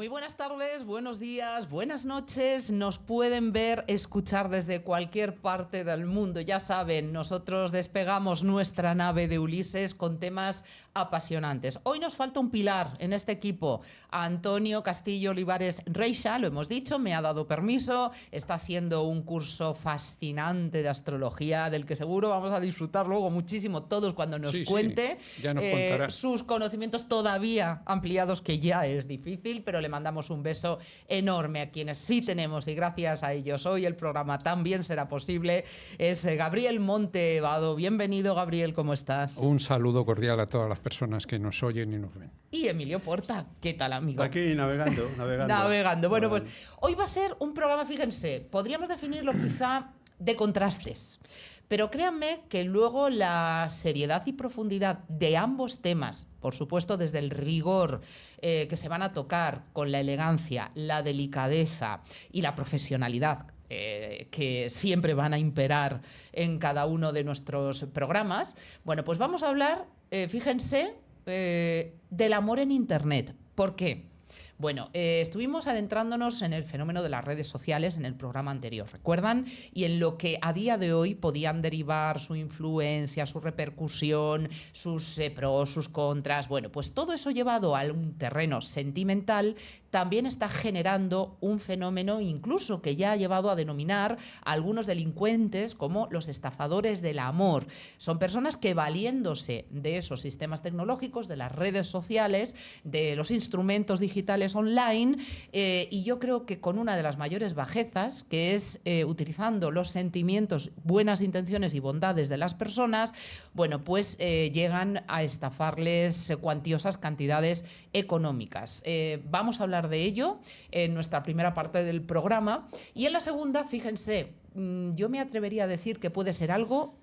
Muy buenas tardes, buenos días, buenas noches. Nos pueden ver, escuchar desde cualquier parte del mundo. Ya saben, nosotros despegamos nuestra nave de Ulises con temas apasionantes. Hoy nos falta un pilar en este equipo. Antonio Castillo Olivares Reixa, lo hemos dicho, me ha dado permiso. Está haciendo un curso fascinante de astrología del que seguro vamos a disfrutar luego muchísimo todos cuando nos cuente ya nos contará sus conocimientos todavía ampliados, que ya es difícil, pero le mandamos un beso enorme a quienes sí tenemos, y gracias a ellos hoy el programa también será posible. Es Gabriel Montevado. Bienvenido, Gabriel, ¿cómo estás? Un saludo cordial a todas las personas que nos oyen y nos ven. Y Emilio Porta, ¿qué tal, amigo? Aquí navegando. Bueno, pues hoy va a ser un programa, fíjense, podríamos definirlo quizá de contrastes. Pero créanme que luego la seriedad y profundidad de ambos temas, por supuesto desde el rigor que se van a tocar, con la elegancia, la delicadeza y la profesionalidad que siempre van a imperar en cada uno de nuestros programas, bueno, pues vamos a hablar, fíjense, del amor en Internet. ¿Por qué? Bueno, estuvimos adentrándonos en el fenómeno de las redes sociales en el programa anterior, ¿recuerdan? Y en lo que a día de hoy podían derivar su influencia, su repercusión, sus pros, sus contras. Bueno, pues todo eso llevado a un terreno sentimental también está generando un fenómeno incluso que ya ha llevado a denominar a algunos delincuentes como los estafadores del amor. Son personas que, valiéndose de esos sistemas tecnológicos, de las redes sociales, de los instrumentos digitales online, y yo creo que con una de las mayores bajezas, que es utilizando los sentimientos, buenas intenciones y bondades de las personas, bueno, pues llegan a estafarles cuantiosas cantidades económicas. Vamos a hablar de ello en nuestra primera parte del programa, y en la segunda, fíjense, yo me atrevería a decir que puede ser algo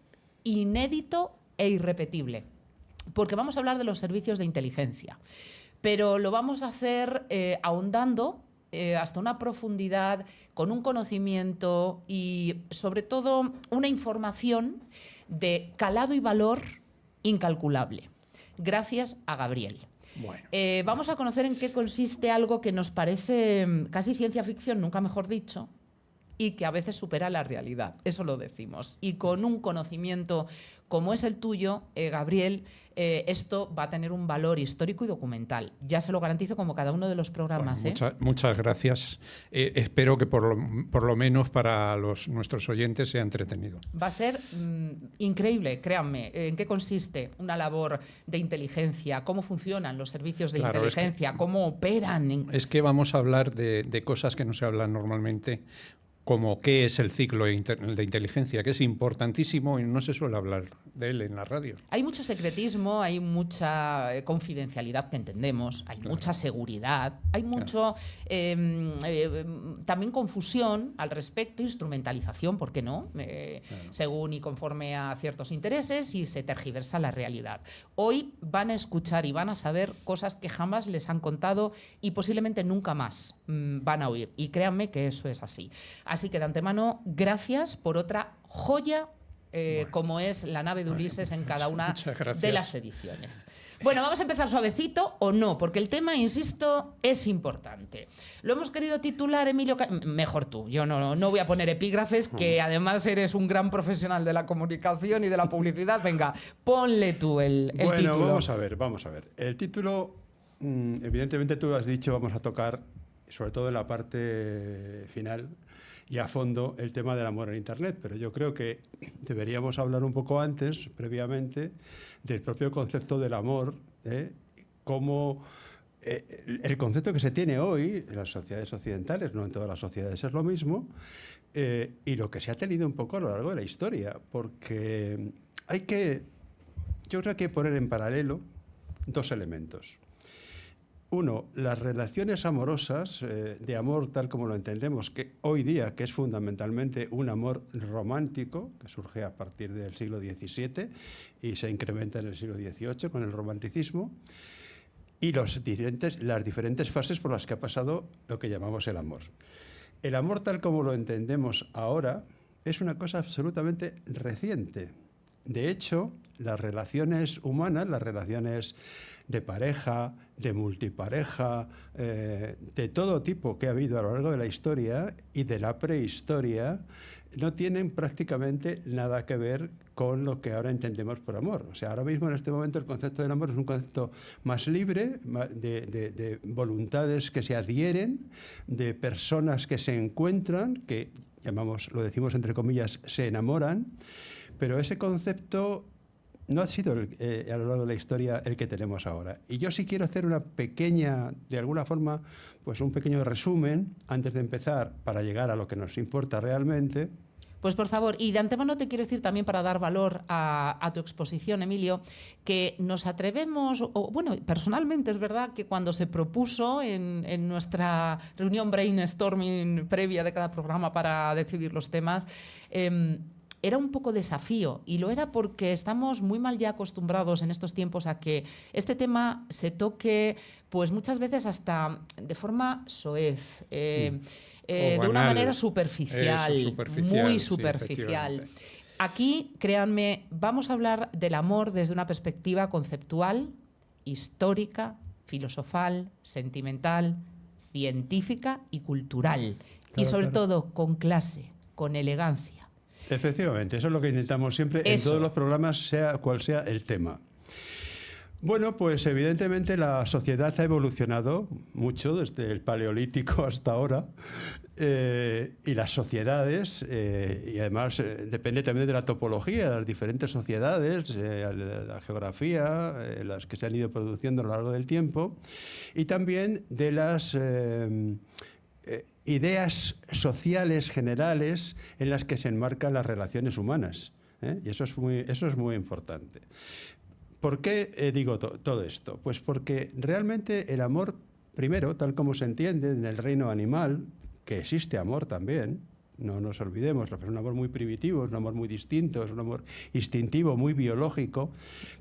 inédito e irrepetible, porque vamos a hablar de los servicios de inteligencia, pero lo vamos a hacer ahondando hasta una profundidad, con un conocimiento y sobre todo una información de calado y valor incalculable, gracias a Gabriel. Bueno, vamos a conocer en qué consiste algo que nos parece casi ciencia ficción, nunca mejor dicho, y que a veces supera la realidad, eso lo decimos. Y con un conocimiento como es el tuyo, Gabriel, esto va a tener un valor histórico y documental. Ya se lo garantizo, como cada uno de los programas. Bueno, muchas gracias. Espero que por lo menos para nuestros oyentes sea entretenido. Va a ser increíble, créanme. ¿En qué consiste una labor de inteligencia? ¿Cómo funcionan los servicios de inteligencia? ¿Cómo operan? Es que vamos a hablar de cosas que no se hablan normalmente, como qué es el ciclo de inteligencia, que es importantísimo y no se suele hablar de él en la radio. Hay mucho secretismo, hay mucha confidencialidad que entendemos, hay mucha seguridad, hay mucho también confusión al respecto, instrumentalización, ¿por qué no? Según y conforme a ciertos intereses, y se tergiversa la realidad. Hoy van a escuchar y van a saber cosas que jamás les han contado y posiblemente nunca más van a oír. Y créanme que eso es así. Así que de antemano, gracias por otra joya como es la nave de Ulises en cada una de las ediciones. Bueno, vamos a empezar suavecito o no, porque el tema, insisto, es importante. Lo hemos querido titular, Emilio, mejor tú, yo no voy a poner epígrafes, que además eres un gran profesional de la comunicación y de la publicidad. Venga, ponle tú el título. Bueno, vamos a ver. El título, evidentemente tú has dicho, vamos a tocar, sobre todo en la parte final y a fondo, el tema del amor en Internet, pero yo creo que deberíamos hablar un poco antes, previamente, del propio concepto del amor, como el concepto que se tiene hoy en las sociedades occidentales, no en todas las sociedades es lo mismo, y lo que se ha tenido un poco a lo largo de la historia, porque yo creo que hay que poner en paralelo dos elementos. Uno, las relaciones amorosas, de amor tal como lo entendemos, que hoy día, que es fundamentalmente un amor romántico, que surge a partir del siglo XVII y se incrementa en el siglo XVIII con el romanticismo, y las diferentes fases por las que ha pasado lo que llamamos el amor. El amor tal como lo entendemos ahora es una cosa absolutamente reciente. De hecho, las relaciones humanas, las relaciones de pareja, de multipareja, de todo tipo que ha habido a lo largo de la historia y de la prehistoria, no tienen prácticamente nada que ver con lo que ahora entendemos por amor. O sea, ahora mismo en este momento el concepto del amor es un concepto más libre, de voluntades que se adhieren, de personas que se encuentran, que llamamos, lo decimos entre comillas, se enamoran, pero ese concepto no ha sido a lo largo de la historia el que tenemos ahora. Y yo sí quiero hacer una pequeña, de alguna forma, pues un pequeño resumen antes de empezar para llegar a lo que nos importa realmente. Pues por favor, y de antemano te quiero decir también para dar valor a tu exposición, Emilio, que nos atrevemos, o bueno, personalmente es verdad que cuando se propuso en nuestra reunión brainstorming previa de cada programa para decidir los temas, era un poco desafío, y lo era porque estamos muy mal ya acostumbrados en estos tiempos a que este tema se toque pues muchas veces hasta de forma soez, de una manera superficial, muy superficial. Sí, aquí, créanme, vamos a hablar del amor desde una perspectiva conceptual, histórica, filosofal, sentimental, científica y cultural. Claro, y sobre todo con clase, con elegancia. Efectivamente, eso es lo que intentamos siempre en todos los programas, sea cual sea el tema. Bueno, pues evidentemente la sociedad ha evolucionado mucho desde el Paleolítico hasta ahora, y las sociedades, y además depende también de la topología de las diferentes sociedades, la geografía, las que se han ido produciendo a lo largo del tiempo, y también de las ideas sociales generales en las que se enmarcan las relaciones humanas. Y eso es muy importante. ¿Por qué digo todo esto? Pues porque realmente el amor, primero, tal como se entiende en el reino animal, que existe amor también, no nos olvidemos, es un amor muy primitivo, es un amor muy distinto, es un amor instintivo, muy biológico.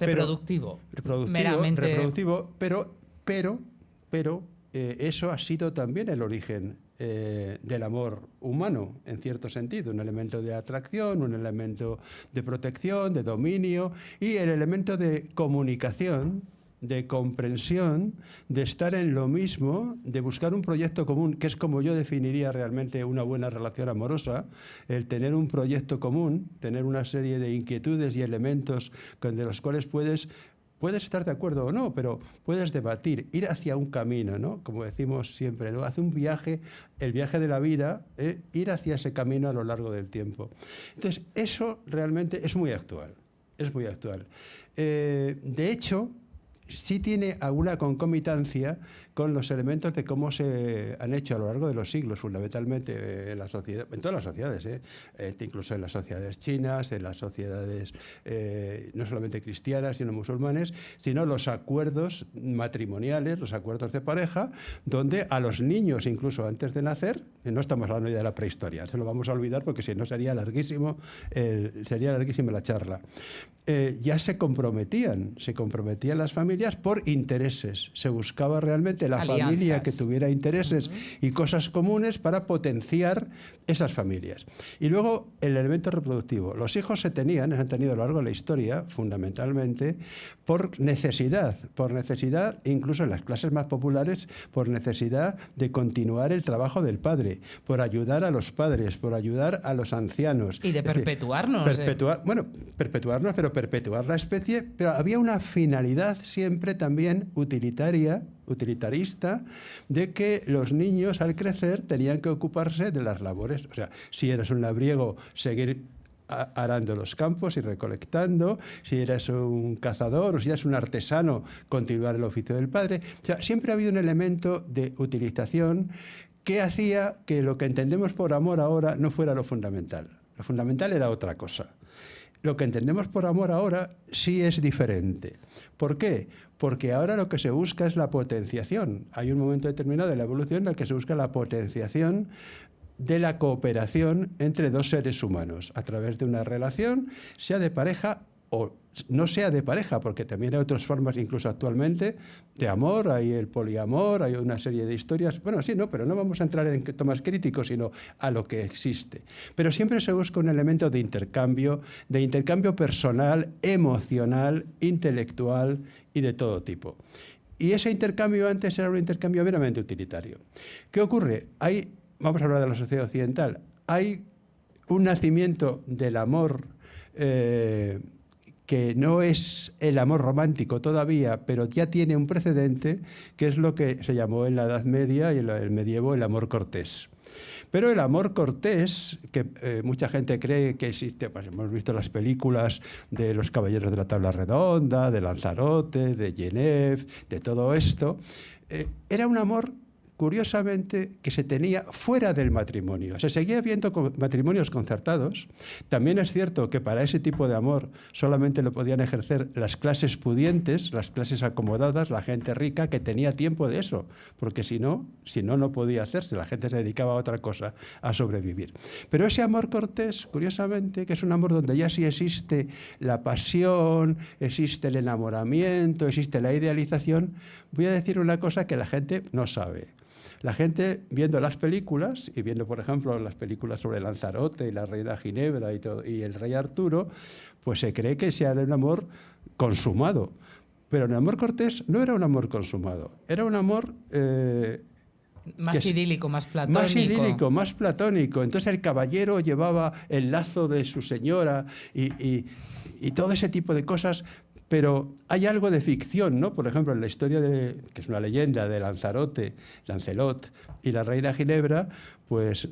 Reproductivo. Reproductivo, pero eso ha sido también el origen del amor humano, en cierto sentido, un elemento de atracción, un elemento de protección, de dominio, y el elemento de comunicación, de comprensión, de estar en lo mismo, de buscar un proyecto común, que es como yo definiría realmente una buena relación amorosa, el tener un proyecto común, tener una serie de inquietudes y elementos de los cuales puedes estar de acuerdo o no, pero puedes debatir, ir hacia un camino, ¿no? Como decimos siempre, ¿no? Hace un viaje, el viaje de la vida, ir hacia ese camino a lo largo del tiempo. Entonces, eso realmente es muy actual, es muy actual. De hecho, sí tiene alguna concomitancia con los elementos de cómo se han hecho a lo largo de los siglos, fundamentalmente en la sociedad, en todas las sociedades, incluso en las sociedades chinas, en las sociedades no solamente cristianas, sino musulmanes, sino los acuerdos matrimoniales, los acuerdos de pareja, donde a los niños, incluso antes de nacer, no estamos hablando ya de la prehistoria, se lo vamos a olvidar porque si no sería larguísima la charla. Ya se comprometían las familias por intereses, se buscaba realmente la alianzas. Familia que tuviera intereses y cosas comunes para potenciar esas familias. Y luego el elemento reproductivo. Los hijos se han tenido a lo largo de la historia, fundamentalmente, por necesidad, incluso en las clases más populares, por necesidad de continuar el trabajo del padre, por ayudar a los padres, por ayudar a los ancianos. Y de perpetuarnos. Perpetuarnos, pero perpetuar la especie, pero había una finalidad siempre también utilitarista, de que los niños al crecer tenían que ocuparse de las labores. O sea, si eres un labriego, seguir arando los campos y recolectando, si eres un cazador o si eres un artesano, continuar el oficio del padre. O sea, siempre ha habido un elemento de utilización que hacía que lo que entendemos por amor ahora no fuera lo fundamental. Lo fundamental era otra cosa. Lo que entendemos por amor ahora sí es diferente. ¿Por qué? Porque ahora lo que se busca es la potenciación. Hay un momento determinado de la evolución en el que se busca la potenciación de la cooperación entre dos seres humanos a través de una relación, sea de pareja o no sea de pareja, porque también hay otras formas, incluso actualmente, de amor, hay el poliamor, hay una serie de historias. Bueno, sí, no, pero no vamos a entrar en temas críticos, sino a lo que existe. Pero siempre se busca un elemento de intercambio personal, emocional, intelectual y de todo tipo. Y ese intercambio antes era un intercambio meramente utilitario. ¿Qué ocurre? Vamos a hablar de la sociedad occidental, hay un nacimiento del amor que no es el amor romántico todavía, pero ya tiene un precedente, que es lo que se llamó en la Edad Media y en el medievo el amor cortés. Pero el amor cortés, que mucha gente cree que existe, pues hemos visto las películas de los Caballeros de la Tabla Redonda, de Lanzarote, de Genève, de todo esto, era un amor, curiosamente, que se tenía fuera del matrimonio. Se seguía viendo matrimonios concertados. También es cierto que para ese tipo de amor solamente lo podían ejercer las clases pudientes, las clases acomodadas, la gente rica que tenía tiempo de eso, porque si no, no podía hacerse. La gente se dedicaba a otra cosa, a sobrevivir. Pero ese amor cortés, curiosamente, que es un amor donde ya sí existe la pasión, existe el enamoramiento, existe la idealización, voy a decir una cosa que la gente no sabe. La gente, viendo las películas, y viendo, por ejemplo, las películas sobre Lanzarote y la reina Ginebra y el rey Arturo, pues se cree que sea de un amor consumado. Pero el amor cortés no era un amor consumado, era un amor... más idílico, más platónico. Más idílico, más platónico. Entonces el caballero llevaba el lazo de su señora y todo ese tipo de cosas. Pero hay algo de ficción, ¿no? Por ejemplo, en la historia que es una leyenda de Lanzarote, Lancelot y la reina Ginebra, pues,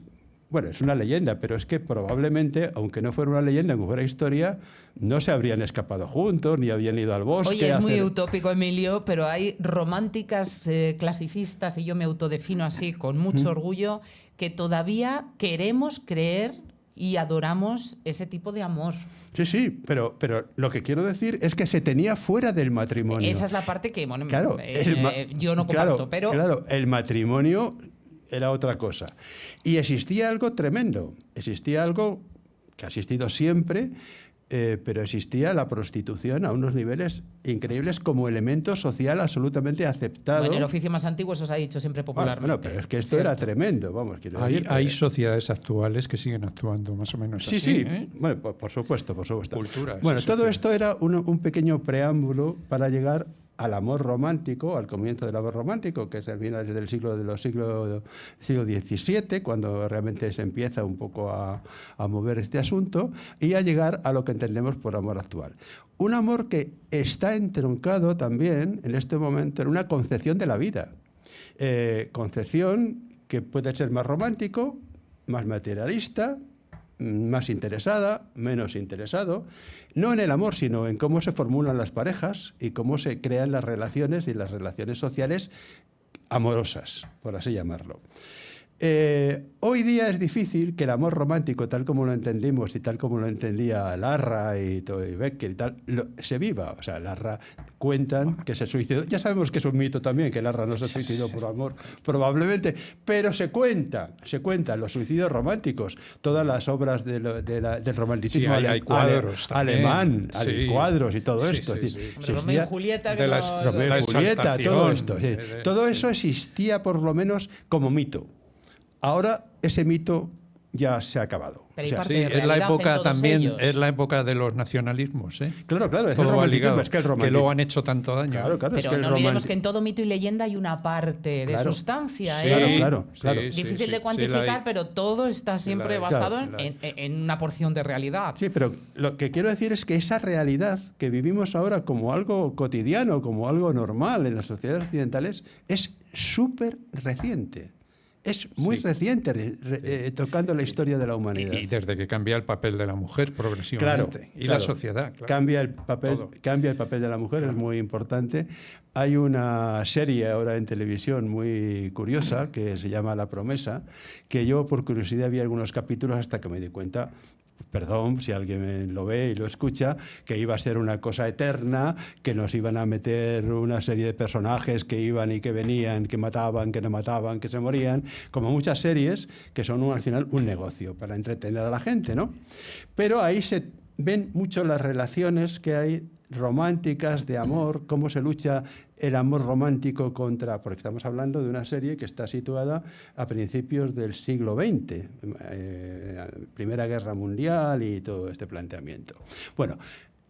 bueno, es una leyenda, pero es que probablemente, aunque no fuera una leyenda, aunque fuera historia, no se habrían escapado juntos, ni habían ido al bosque. Oye, es muy utópico, Emilio, pero hay románticas clasicistas, y yo me autodefino así con mucho orgullo, que todavía queremos creer y adoramos ese tipo de amor. Sí, pero lo que quiero decir es que se tenía fuera del matrimonio. Esa es la parte que, bueno, claro, yo no comparto, pero... Claro, el matrimonio era otra cosa. Y existía algo tremendo, existía algo que ha existido siempre, pero existía la prostitución a unos niveles increíbles como elemento social absolutamente aceptado. Bueno, el oficio más antiguo, eso se ha dicho siempre popularmente. Bueno, pero es que esto era tremendo, vamos. Hay sociedades actuales que siguen actuando más o menos así. Sí, ¿eh? Bueno, por supuesto. Culturas. Bueno, todo esto era un pequeño preámbulo para llegar al amor romántico, al comienzo del amor romántico, que es el finales del siglo XVII, cuando realmente se empieza un poco a mover este asunto, y a llegar a lo que entendemos por amor actual. Un amor que está entroncado también, en este momento, en una concepción de la vida. Concepción que puede ser más romántico, más materialista, más interesada, menos interesado, no en el amor, sino en cómo se formulan las parejas y cómo se crean las relaciones y las relaciones sociales amorosas, por así llamarlo. Hoy día es difícil que el amor romántico, tal como lo entendimos y tal como lo entendía Larra y Becker y tal, se viva. O sea, Larra cuentan que se suicidó. Ya sabemos que es un mito también, que Larra no se suicidó por amor, probablemente, pero se cuentan los suicidios románticos, todas las obras del romanticismo hay cuadros alemán, hay cuadros y todo esto. Sí. Romeo y Julieta, Romeo y Julieta, todo esto. Sí. Todo eso existía por lo menos como mito. Ahora ese mito ya se ha acabado. Pero es la época también, es la época de los nacionalismos, ¿eh? Claro, es todo va ligado, es que lo han hecho tanto daño. Claro, pero es que no olvidemos que en todo mito y leyenda hay una parte de sustancia, Claro. Difícil de cuantificar, pero todo está siempre basado en una porción de realidad. Sí, pero lo que quiero decir es que esa realidad que vivimos ahora como algo cotidiano, como algo normal en las sociedades occidentales, es súper reciente. Es muy reciente, tocando la historia de la humanidad. Y desde que cambia el papel de la mujer progresivamente. Y la sociedad. Claro. Cambia el papel de la mujer, es muy importante. Hay una serie ahora en televisión muy curiosa que se llama La Promesa, que yo por curiosidad vi algunos capítulos hasta que me di cuenta, perdón si alguien lo ve y lo escucha, que iba a ser una cosa eterna, que nos iban a meter una serie de personajes que iban y que venían, que mataban, que no mataban, que se morían, como muchas series que son al final un negocio para entretener a la gente, ¿no? Pero ahí se ven mucho las relaciones que hay románticas, de amor, cómo se lucha el amor romántico contra... Porque estamos hablando de una serie que está situada a principios del siglo XX, Primera Guerra Mundial y todo este planteamiento. Bueno,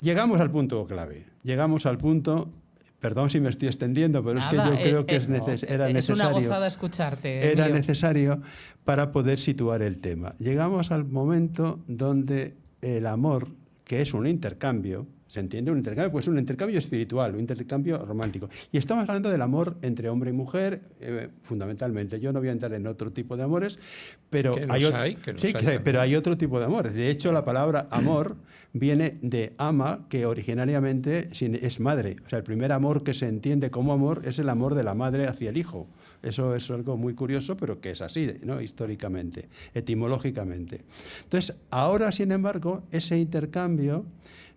llegamos al punto clave, llegamos al punto... Perdón si me estoy extendiendo, pero es que yo creo que era necesario. Es una gozada escucharte. Era necesario para poder situar el tema. Llegamos al momento donde el amor, que es un intercambio, ¿se entiende? Un intercambio, pues un intercambio espiritual, un intercambio romántico. Y estamos hablando del amor entre hombre y mujer, fundamentalmente. Yo no voy a entrar en otro tipo de amores, pero pero hay otro tipo de amores. De hecho, la palabra amor viene de ama, que originariamente es madre. O sea, el primer amor que se entiende como amor es el amor de la madre hacia el hijo. Eso es algo muy curioso, pero que es así, ¿no? Históricamente, etimológicamente. Entonces, ahora, sin embargo, ese intercambio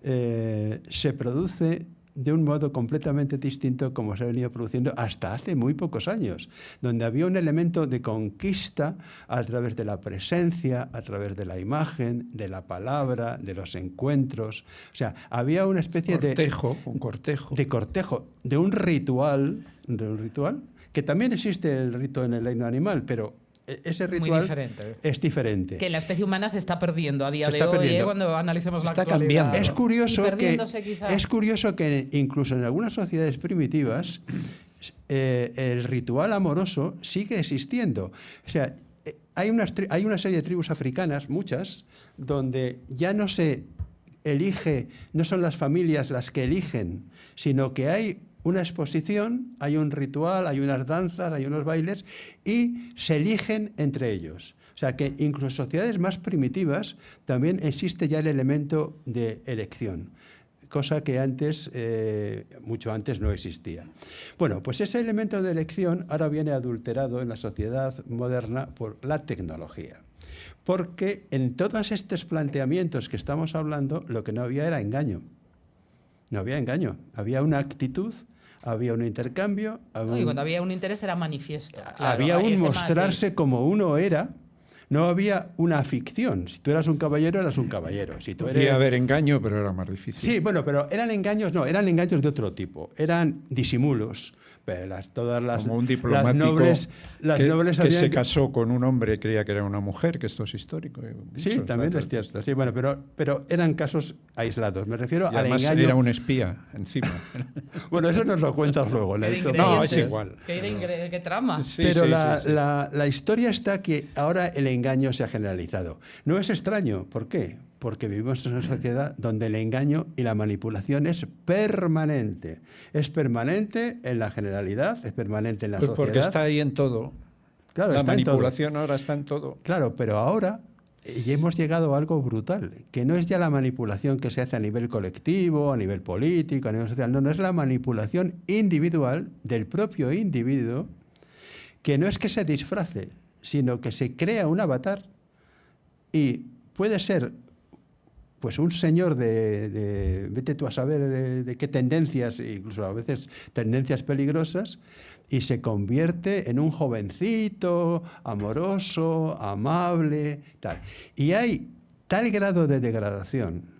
se produce de un modo completamente distinto como se ha venido produciendo hasta hace muy pocos años, donde había un elemento de conquista a través de la presencia, a través de la imagen, de la palabra, de los encuentros. O sea, había una especie de cortejo, de un ritual, que también existe el rito en el reino animal, pero ese ritual es diferente. Que la especie humana se está perdiendo a día de hoy, cuando analicemos la actualidad. Cambiando. Es curioso que incluso en algunas sociedades primitivas el ritual amoroso sigue existiendo. O sea, hay una serie de tribus africanas, muchas, donde ya no se elige, no son las familias las que eligen, sino que hay una exposición, hay un ritual, hay unas danzas, hay unos bailes y se eligen entre ellos. O sea que incluso en sociedades más primitivas también existe ya el elemento de elección, cosa que antes, mucho antes no existía. Bueno, pues ese elemento de elección ahora viene adulterado en la sociedad moderna por la tecnología. Porque en todos estos planteamientos que estamos hablando, lo que no había era engaño. No había engaño, había una actitud, había un intercambio. Y cuando había un interés era manifiesto. Claro, había un mostrarse como uno era, no había una ficción. Si tú eras un caballero, eras un caballero. Si tú Podía haber engaño, pero era más difícil. Sí, bueno, pero eran engaños de otro tipo, eran disimulos. Como un diplomático que se casó con un hombre que creía que era una mujer, que esto es histórico. Sí, también es cierto. Sí, bueno, pero eran casos aislados. Me refiero al engaño. Era un espía encima. Bueno, eso nos lo cuentas luego. No, es igual. ¿Qué trama? Sí, pero sí, la historia está que ahora el engaño se ha generalizado. No es extraño. ¿Por qué? Porque vivimos en una sociedad donde el engaño y la manipulación es permanente. Es permanente en la generalidad, es permanente en la sociedad. Porque está ahí en todo. Claro, la manipulación ahora está en todo. Claro, pero ahora ya hemos llegado a algo brutal, que no es ya la manipulación que se hace a nivel colectivo, a nivel político, a nivel social. No es la manipulación individual del propio individuo, que no es que se disfrace, sino que se crea un avatar y puede ser pues un señor vete tú a saber de qué tendencias, incluso a veces tendencias peligrosas, y se convierte en un jovencito, amoroso, amable, tal. Y hay tal grado de degradación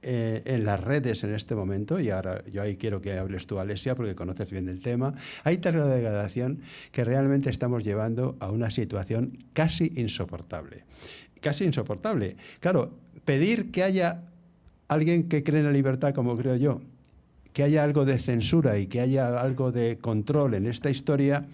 en las redes en este momento, y ahora yo ahí quiero que hables tú, Alesia, porque conoces bien el tema, hay tal grado de degradación que realmente estamos llevando a una situación casi insoportable. Casi insoportable. Claro, pedir que haya alguien que cree en la libertad, como creo yo, que haya algo de censura y que haya algo de control en esta historia,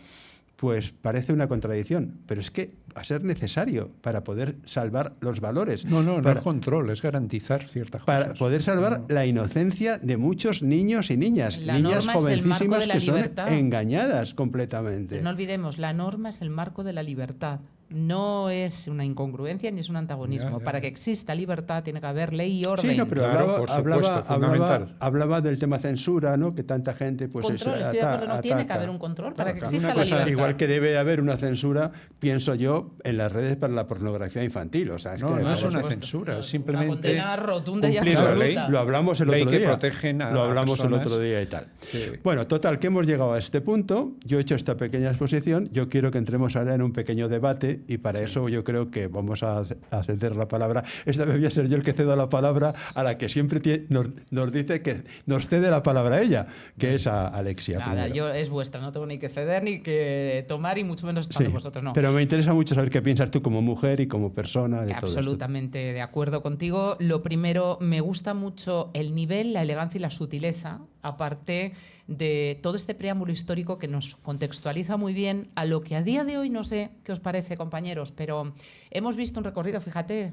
pues parece una contradicción. Pero es que va a ser necesario para poder salvar los valores. No es control, es garantizar ciertas cosas. Para poder salvar la inocencia de muchos niños y niñas. Niñas jovencísimas que son engañadas completamente. Pero no olvidemos, la norma es el marco de la libertad. No es una incongruencia ni es un antagonismo. Para que exista libertad tiene que haber ley y orden. Sí, no, pero claro, hablaba del tema censura, ¿no? Que tanta gente... pues control, estoy de acuerdo, no tiene que haber un control para que exista la libertad. Igual que debe haber una censura, pienso yo, en las redes para la pornografía infantil. O sea, no es una censura, es simplemente... Una condena rotunda y absoluta. La ley, lo hablamos el otro día. Que protegen a lo hablamos personas. el otro día y tal. Sí. Bueno, total, que hemos llegado a este punto. Yo he hecho esta pequeña exposición. Yo quiero que entremos ahora en un pequeño debate y para eso yo creo que vamos a ceder la palabra. Esta vez voy a ser yo el que cedo la palabra a la que siempre nos dice que nos cede la palabra a ella, que es a Alexia. Nada, es vuestra, no tengo ni que ceder ni que tomar y mucho menos estando vosotros, no. Pero me interesa mucho saber qué piensas tú como mujer y como persona de Absolutamente de acuerdo contigo. Lo primero, me gusta mucho el nivel, la elegancia y la sutileza, aparte de todo este preámbulo histórico que nos contextualiza muy bien a lo que a día de hoy, no sé qué os parece, compañeros, pero hemos visto un recorrido, fíjate,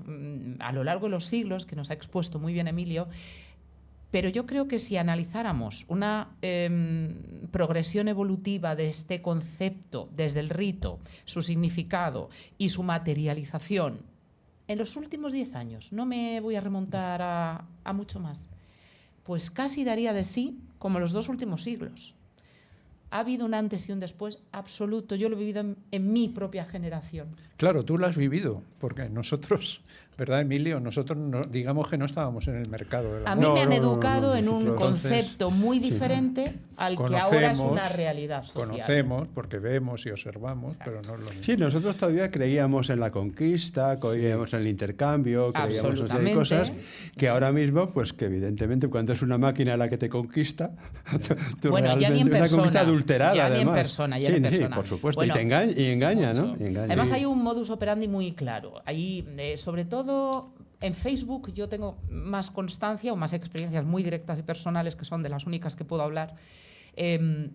a lo largo de los siglos, que nos ha expuesto muy bien Emilio. Pero yo creo que si analizáramos una progresión evolutiva de este concepto desde el rito, su significado y su materialización, en los últimos 10 años, no me voy a remontar a mucho más, pues casi daría de sí como los 2 últimos siglos. Ha habido un antes y un después absoluto. Yo lo he vivido en mi propia generación. Claro, tú lo has vivido, porque nosotros, ¿verdad, Emilio? Nosotros digamos que no estábamos en el mercado de la moda. A mí me han educado en un concepto muy diferente al que ahora es una realidad social. Conocemos porque vemos y observamos, pero no es lo mismo. Sí, nosotros todavía creíamos en la conquista, creíamos en el intercambio, creíamos en serie de cosas que ahora mismo, pues que evidentemente cuando es una máquina la que te conquista, tú bueno, ya ni en persona. Una conquista adulterada, ya además. Ni en persona, ya en persona. Sí, por supuesto. Bueno, y engaña, ¿no? Y engaña. Además hay un modus operandi muy claro. Ahí, sobre todo en Facebook, yo tengo más constancia o más experiencias muy directas y personales, que son de las únicas que puedo hablar.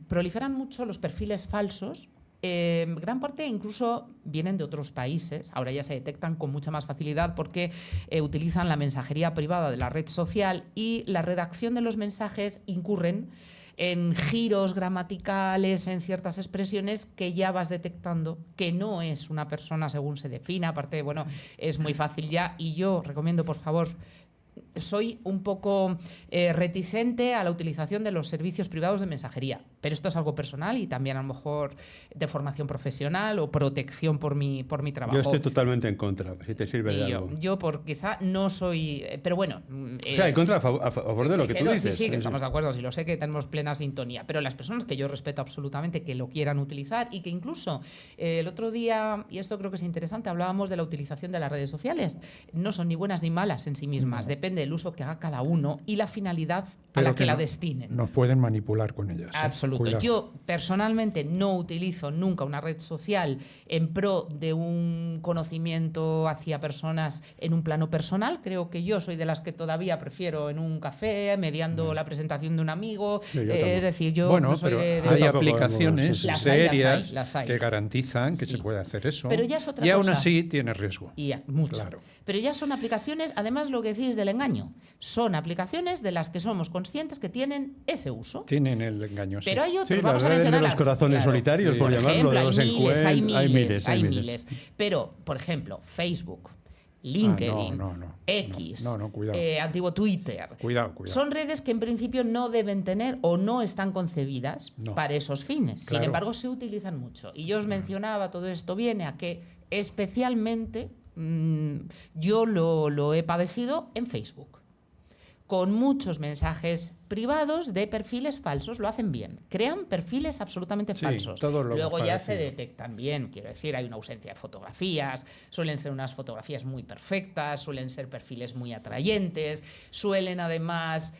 Proliferan mucho los perfiles falsos. Gran parte incluso vienen de otros países. Ahora ya se detectan con mucha más facilidad porque utilizan la mensajería privada de la red social y la redacción de los mensajes incurren en giros gramaticales, en ciertas expresiones que ya vas detectando que no es una persona según se defina. Aparte, bueno, es muy fácil ya, y yo recomiendo, por favor, soy un poco reticente a la utilización de los servicios privados de mensajería, pero esto es algo personal y también a lo mejor de formación profesional o protección por mi trabajo. Yo estoy totalmente en contra, si te sirve de algo. Yo quizá no soy... pero bueno... o sea, en contra, a favor de lo que tú dices. Sí, que estamos de acuerdo, sí lo sé, que tenemos plena sintonía, pero las personas que yo respeto absolutamente que lo quieran utilizar y que incluso el otro día, y esto creo que es interesante, hablábamos de la utilización de las redes sociales. No son ni buenas ni malas en sí mismas, depende del uso que haga cada uno y la finalidad a la que la destinen. Nos pueden manipular con ellas. Absoluto. Cuidado. Yo personalmente no utilizo nunca una red social en pro de un conocimiento hacia personas en un plano personal. Creo que yo soy de las que todavía prefiero en un café, mediando la presentación de un amigo. Es decir, yo no soy hay aplicaciones serias las hay. Que garantizan que se puede hacer eso. Pero ya es otra y cosa. Aún así tiene riesgo. Y mucho. Claro. Pero ya son aplicaciones, además lo que decís del engaño, son aplicaciones de las que somos conscientes que tienen ese uso. Tienen el engaño. Pero hay otros, sí, vamos a mencionar de los corazones solitarios, por llamarlo, de los encuentros. Hay miles. Pero, por ejemplo, Facebook, LinkedIn, X, cuidado. Antiguo Twitter. Cuidado. Son redes que en principio no deben tener o no están concebidas para esos fines. Claro. Sin embargo, se utilizan mucho. Y yo os mencionaba, todo esto viene a que especialmente yo lo he padecido en Facebook, con muchos mensajes privados de perfiles falsos. Lo hacen bien, crean perfiles absolutamente falsos. Luego ya se detectan bien, quiero decir, hay una ausencia de fotografías, suelen ser unas fotografías muy perfectas, suelen ser perfiles muy atrayentes, suelen además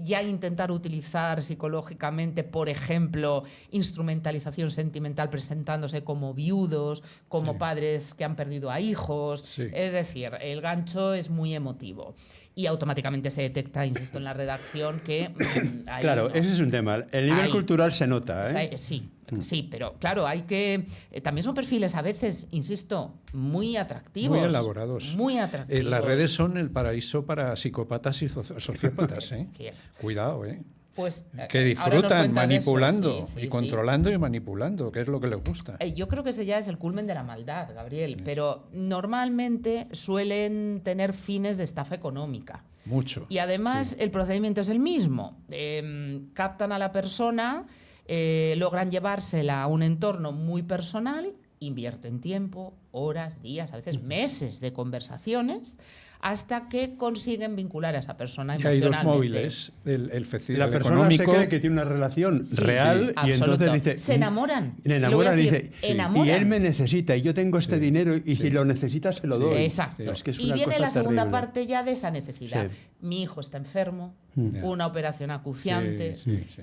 ya intentar utilizar psicológicamente, por ejemplo, instrumentalización sentimental presentándose como viudos, como padres que han perdido a hijos. Es decir, el gancho es muy emotivo. Y automáticamente se detecta, insisto, en la redacción que... claro, ese es un tema. El nivel cultural se nota, ¿eh? Sí, pero claro, hay que... también son perfiles a veces, insisto, muy atractivos. Muy elaborados. Muy atractivos. Las redes son el paraíso para psicópatas y sociópatas, ¿eh? Cuidado, ¿eh? Pues, que disfrutan manipulando y controlando y manipulando, que es lo que les gusta. Yo creo que ese ya es el culmen de la maldad, Gabriel, pero normalmente suelen tener fines de estafa económica. Mucho. Y además el procedimiento es el mismo. Captan a la persona, logran llevársela a un entorno muy personal, invierten tiempo, horas, días, a veces meses de conversaciones, hasta que consiguen vincular a esa persona Y hay dos emocionalmente. móviles, el FECID, La el persona económico. se cree que tiene una relación Sí, real y absoluto. entonces dice... Se enamoran. Le Lo voy a enamoran y decir, dice, y enamoran. él me necesita y yo tengo este dinero y si lo necesita se lo doy. Exacto. Es que es y una viene cosa la segunda terrible. parte ya de esa necesidad. Sí. Mi hijo está enfermo, Ya. una operación acuciante, Sí, sí.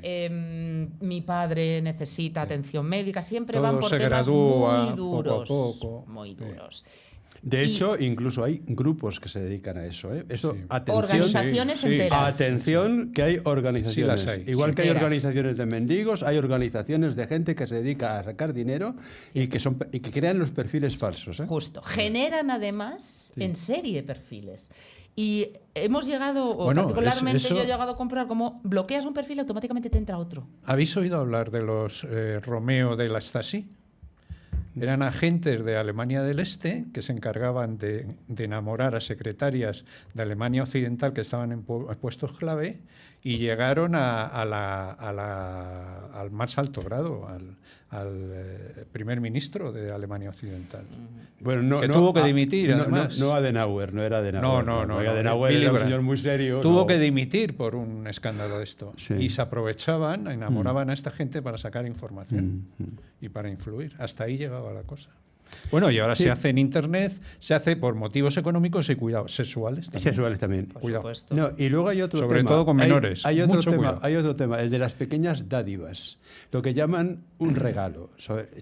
mi padre necesita atención médica, siempre Todo van por se temas gradúa muy poco a duros. poco. Muy Sí. duros. De Y- hecho, incluso hay grupos que se dedican a eso. Eso, Sí. atención. Organizaciones Sí, sí. enteras. Atención, que hay organizaciones. Sí las hay, Igual sí. que hay Enteras. organizaciones de mendigos, hay organizaciones de gente que se dedica a sacar dinero y que crean los perfiles falsos. ¿eh? Justo. Generan además en serie perfiles. Y hemos llegado, o Bueno, particularmente eso- yo he llegado a comprobar como bloqueas un perfil y automáticamente te entra otro. ¿Habéis oído hablar de los Romeo de la Stasi? Eran agentes de Alemania del Este que se encargaban de enamorar a secretarias de Alemania Occidental que estaban en puestos clave y llegaron al más alto grado, al primer ministro de Alemania Occidental. Bueno, Que tuvo que dimitir, no, además. No Adenauer, no era Adenauer. No, Porque Adenauer Willy era un Brandt. señor muy serio. Tuvo no. que dimitir por un escándalo de esto. Sí. Y se aprovechaban, enamoraban a esta gente para sacar información y para influir. Hasta ahí llegaba la cosa. Bueno, y ahora Sí. se hace en Internet, se hace por motivos económicos y, cuidado, sexuales también. Sexuales también. Por Cuidado. supuesto. No, y luego hay otro Sobre tema. todo con menores. Hay otro Mucho tema, cuidado. hay otro tema, el de las pequeñas dádivas, lo que llaman un regalo.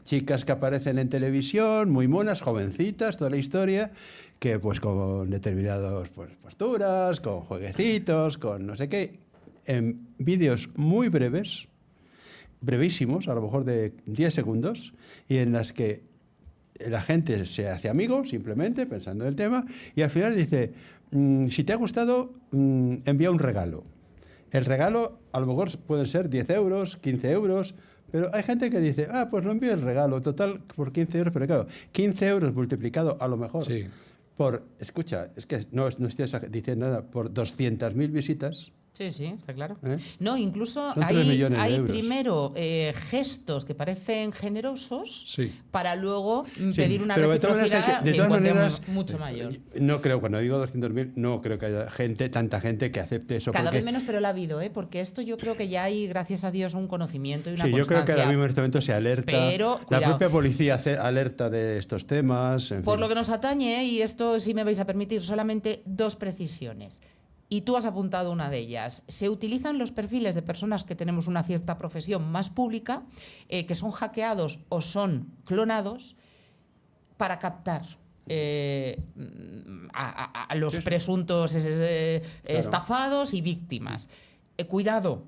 Chicas que aparecen en televisión, muy monas, jovencitas, toda la historia, que pues con determinadas posturas, con jueguecitos, con no sé qué, en vídeos muy breves, brevísimos, a lo mejor de 10 segundos, y en las que la gente se hace amigo, simplemente, pensando en el tema, y al final dice, si te ha gustado, envía un regalo. El regalo a lo mejor pueden ser 10 euros, 15 euros, pero hay gente que dice, pues no envío el regalo, total, por 15 euros, pero claro, 15 euros multiplicado a lo mejor Sí. por, escucha, es que no estoy diciendo nada, por 200.000 visitas. Sí, sí, está claro. ¿Eh? No, incluso Son 3 millones de hay euros. primero gestos que parecen generosos Sí. para luego Sí, pedir una pero de todas maneras, reciprocidad de en todas cuanto maneras, mucho mayor. No creo, cuando digo 200.000, no creo que haya tanta gente que acepte eso. Cada porque- vez menos, pero lo ha habido, porque esto yo creo que ya hay, gracias a Dios, un conocimiento y una Sí, yo creo que constancia. ahora mismo en este momento se alerta. Pero, la cuidado. propia policía alerta de estos temas. En Por fin. lo que nos atañe, y esto sí me vais a permitir, solamente 2 precisiones. Y tú has apuntado una de ellas. Se utilizan los perfiles de personas que tenemos una cierta profesión más pública, que son hackeados o son clonados, para captar a los presuntos estafados y víctimas. Cuidado,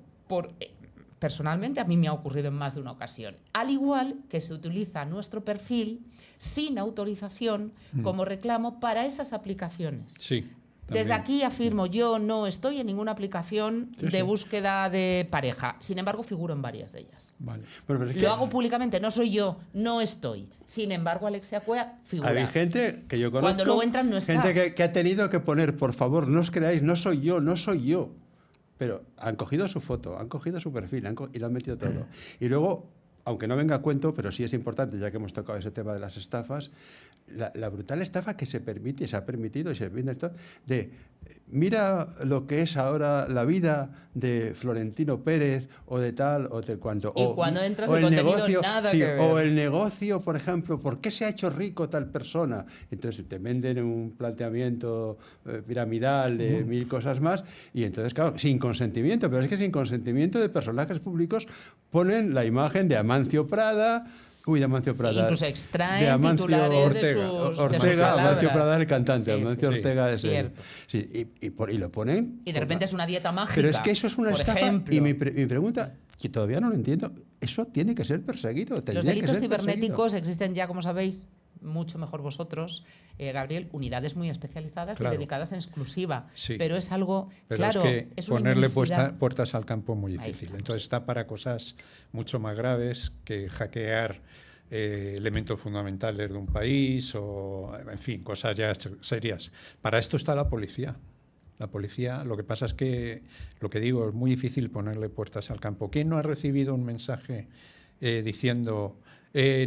personalmente a mí me ha ocurrido en más de una ocasión. Al igual que se utiliza nuestro perfil sin autorización como reclamo para esas aplicaciones. Sí. Desde también. aquí afirmo, yo no estoy en ninguna aplicación de búsqueda de pareja. Sin embargo, figuro en varias de ellas. Vale. Bueno, pero es que Lo hago públicamente, no soy yo, no estoy. Sin embargo, Alexia Cuea figura. hay gente que yo conozco. Cuando luego entran, no está. Gente que ha tenido que poner, por favor, no os creáis, no soy yo, no soy yo. Pero han cogido su foto, han cogido su perfil y lo han metido todo. Y luego, aunque no venga a cuento, pero sí es importante, ya que hemos tocado ese tema de las estafas, la brutal estafa que se permite, se ha permitido y se permite esto, de mira lo que es ahora la vida de Florentino Pérez o de tal o de cuanto. Y cuando entras el contenido, nada que ver. O el negocio, por ejemplo, ¿por qué se ha hecho rico tal persona? Entonces te venden un planteamiento piramidal de 1000 cosas más y entonces, claro, sin consentimiento, pero es que sin consentimiento de personajes públicos ponen la imagen de Amancio Prada. Uy, de Amancio Prada. Incluso extraen de Amancio titulares Ortega. de sus Ortega, palabras. Amancio Prada es el cantante, Sí, sí, Amancio sí. Ortega es el. Cierto. Sí, y lo ponen. Y de repente es una dieta mágica. Pero es que eso es una por estafa. ejemplo. Y mi pregunta, que todavía no lo entiendo, eso tiene que ser perseguido. Los tendría que delitos ser cibernéticos existen ya, como sabéis, mucho mejor vosotros, Gabriel, unidades muy especializadas Claro. y dedicadas en exclusiva. Sí. Pero es algo, Pero claro, es que una ponerle inmensidad. puertas al campo muy Ahí difícil. estamos. Entonces está para cosas mucho más graves que hackear elementos fundamentales de un país o, en fin, cosas ya serias. Para esto está la policía. La policía, lo que pasa es que, lo que digo, es muy difícil ponerle puertas al campo. ¿Quién no ha recibido un mensaje diciendo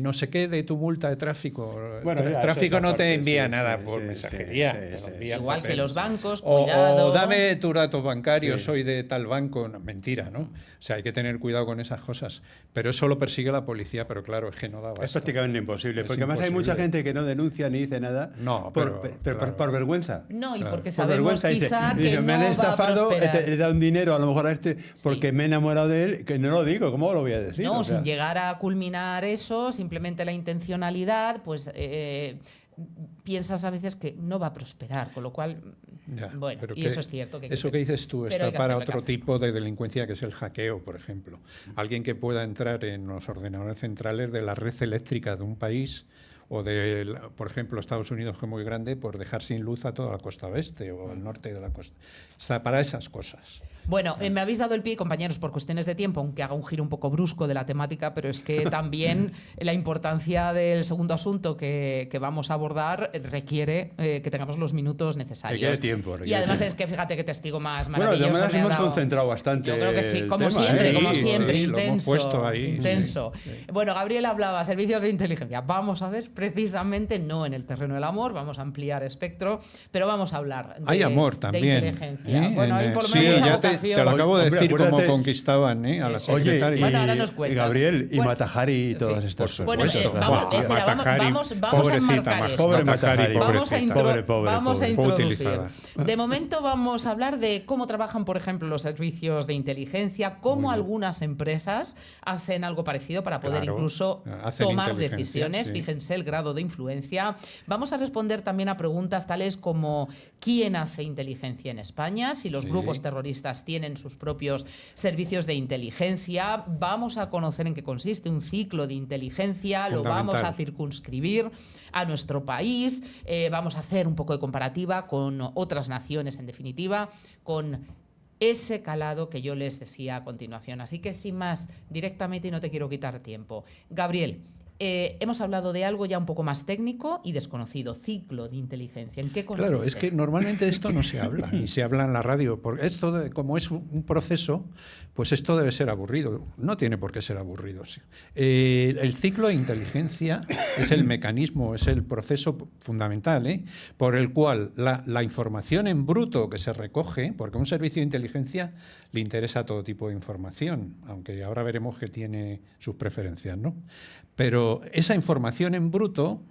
no sé qué de tu multa de tráfico. Bueno, ya, tráfico no te parte, envía sí, nada sí, por sí, mensajería. sí, te lo sí, envía en Igual que papel. los bancos, cuidado. O dame tus datos bancarios, Sí. soy de tal banco. No, mentira, ¿no? O sea, hay que tener cuidado con esas cosas. Pero eso lo persigue la policía, pero claro, es que no da abasto. Es prácticamente imposible, Es porque además hay mucha imposible. gente que no denuncia ni dice nada No, por, pero, claro. por vergüenza. No, y porque Por sabemos vergüenza quizá dice, que me no han va a estafado, prosperar. he dado un dinero a lo mejor a este porque me he enamorado de él, que no lo digo, ¿cómo lo voy a decir? No, O sea, sin llegar a culminar eso, simplemente la intencionalidad, pues piensas a veces que no va a prosperar, con lo cual, Ya, bueno, pero y eso es cierto. Eso que dices tú pero está hay que para hacerlo, hay que otro hacerlo. tipo de delincuencia, que es el hackeo, por ejemplo. Alguien que pueda entrar en los ordenadores centrales de la red eléctrica de un país o de, por ejemplo, Estados Unidos, que es muy grande, por dejar sin luz a toda la costa oeste o al norte de la costa. Está para esas cosas. Bueno, me habéis dado el pie, compañeros, por cuestiones de tiempo, aunque haga un giro un poco brusco de la temática, pero es que también la importancia del segundo asunto que vamos a abordar requiere que tengamos los minutos necesarios. Requiere tiempo, Y requiere además tiempo. es que fíjate qué testigo más bueno, de maravilloso. todas maneras me ha hemos dado. concentrado bastante. Yo creo que sí, el como tema, siempre, ¿eh? como Sí, siempre, sí, lo hemos intenso. puesto ahí, Intenso. sí, sí. Bueno, Gabriel hablaba servicios de inteligencia. Vamos a ver precisamente no en el terreno del amor, vamos a ampliar espectro, pero vamos a hablar de, Hay amor de también. inteligencia. Bueno, hay por lo Sí, menos mucha ya te vocación. lo acabo de Hombre, decir cómo acuérdate. conquistaban a la Oye, secretaria. Bueno, ahora nos cuentas. Gabriel y Bueno, Matajari y todas sí. estas Bueno, cosas. vamos, Buah, espera, Matajari, vamos a pobrecita, enmarcar esto. Pobre Matajari, Matajari, Vamos a, pobrecita. vamos a pobre. introducir. Utilizada. De momento vamos a hablar de cómo trabajan, por ejemplo, los servicios de inteligencia, cómo algunas empresas hacen algo parecido para poder Claro, incluso hacen tomar inteligencia, decisiones. sí. Fíjense el grado de influencia. Vamos a responder también a preguntas tales como ¿quién hace inteligencia en España? Si los Sí. grupos terroristas tienen sus propios servicios de inteligencia. Vamos a conocer en qué consiste un ciclo de inteligencia. Lo vamos a Fundamental. circunscribir a nuestro país. Vamos a hacer un poco de comparativa con otras naciones, en definitiva, con ese calado que yo les decía a continuación. Así que sin más, directamente, y no te quiero quitar tiempo. Gabriel, hemos hablado de algo ya un poco más técnico y desconocido, ciclo de inteligencia. ¿En qué consiste? Claro, es que normalmente esto no se habla, ni se habla en la radio. Porque esto, como es un proceso, pues esto debe ser aburrido. No tiene por qué ser aburrido. Sí. El ciclo de inteligencia es el mecanismo, es el proceso fundamental, por el cual la información en bruto que se recoge, porque a un servicio de inteligencia le interesa todo tipo de información, aunque ahora veremos que tiene sus preferencias, ¿no? Pero esa información en bruto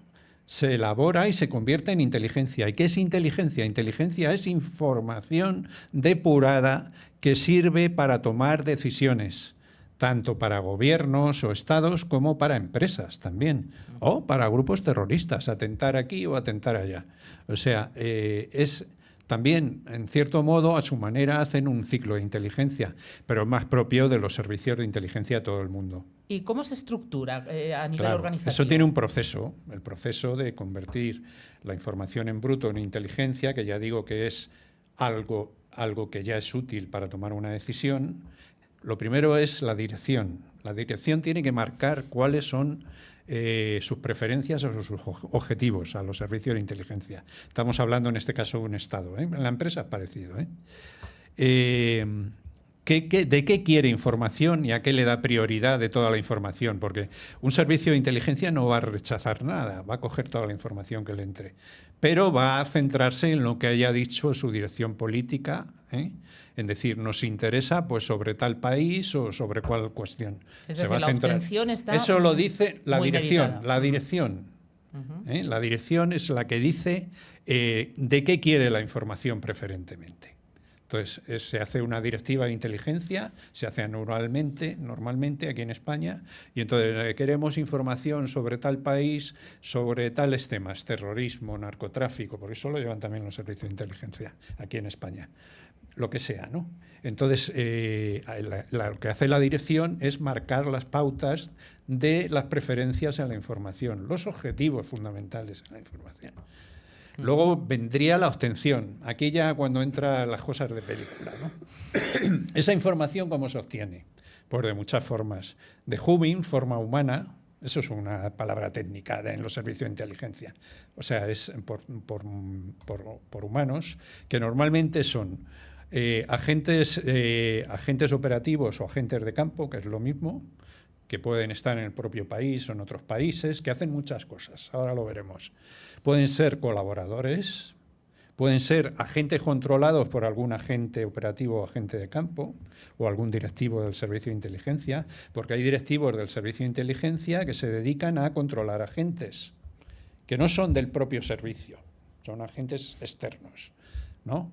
se elabora y se convierte en inteligencia. ¿Y qué es inteligencia? Inteligencia es información depurada que sirve para tomar decisiones, tanto para gobiernos o estados como para empresas también, o para grupos terroristas, atentar aquí o atentar allá. O sea, es también, en cierto modo, a su manera, hacen un ciclo de inteligencia, pero más propio de los servicios de inteligencia de todo el mundo. ¿Y cómo se estructura a nivel Claro, organizativo? eso tiene un proceso, el proceso de convertir la información en bruto en inteligencia, que ya digo que es algo que ya es útil para tomar una decisión. Lo primero es la dirección. La dirección tiene que marcar cuáles son sus preferencias o sus objetivos a los servicios de inteligencia. Estamos hablando en este caso de un Estado. En la empresa es parecido. ¿De qué quiere información y a qué le da prioridad de toda la información? Porque un servicio de inteligencia no va a rechazar nada, va a coger toda la información que le entre, pero va a centrarse en lo que haya dicho su dirección política, en decir, nos interesa pues sobre tal país o sobre cuál cuestión. Es Se decir, va a la centrar. obtención está Eso lo dice la muy dirección. meditada. La dirección. La dirección es la que dice de qué quiere la información preferentemente. Entonces, se hace una directiva de inteligencia, se hace normalmente aquí en España, y entonces queremos información sobre tal país, sobre tales temas, terrorismo, narcotráfico, porque eso lo llevan también los servicios de inteligencia aquí en España, lo que sea, ¿no? Entonces, lo que hace la dirección es marcar las pautas de las preferencias en la información, los objetivos fundamentales en la información. Luego vendría la obtención. Aquí ya cuando entran las cosas de película, ¿no? Esa información, ¿cómo se obtiene? Pues de muchas formas. De Hubing, forma humana, eso es una palabra técnica en los servicios de inteligencia. O sea, es por humanos, que normalmente son agentes operativos o agentes de campo, que es lo mismo, que pueden estar en el propio país o en otros países, que hacen muchas cosas, ahora lo veremos. Pueden ser colaboradores, pueden ser agentes controlados por algún agente operativo o agente de campo o algún directivo del servicio de inteligencia, porque hay directivos del servicio de inteligencia que se dedican a controlar agentes, que no son del propio servicio, son agentes externos, ¿no?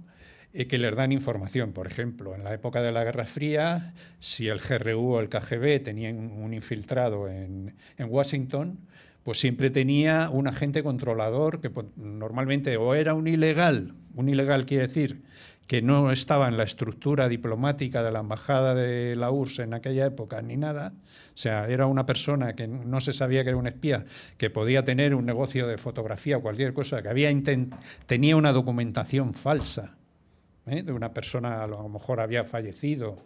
Que les dan información. Por ejemplo, en la época de la Guerra Fría, si el GRU o el KGB tenían un infiltrado en Washington, pues siempre tenía un agente controlador que normalmente o era un ilegal quiere decir que no estaba en la estructura diplomática de la embajada de la URSS en aquella época ni nada, o sea, era una persona que no se sabía que era un espía, que podía tener un negocio de fotografía o cualquier cosa, que tenía una documentación falsa, de una persona, a lo mejor había fallecido,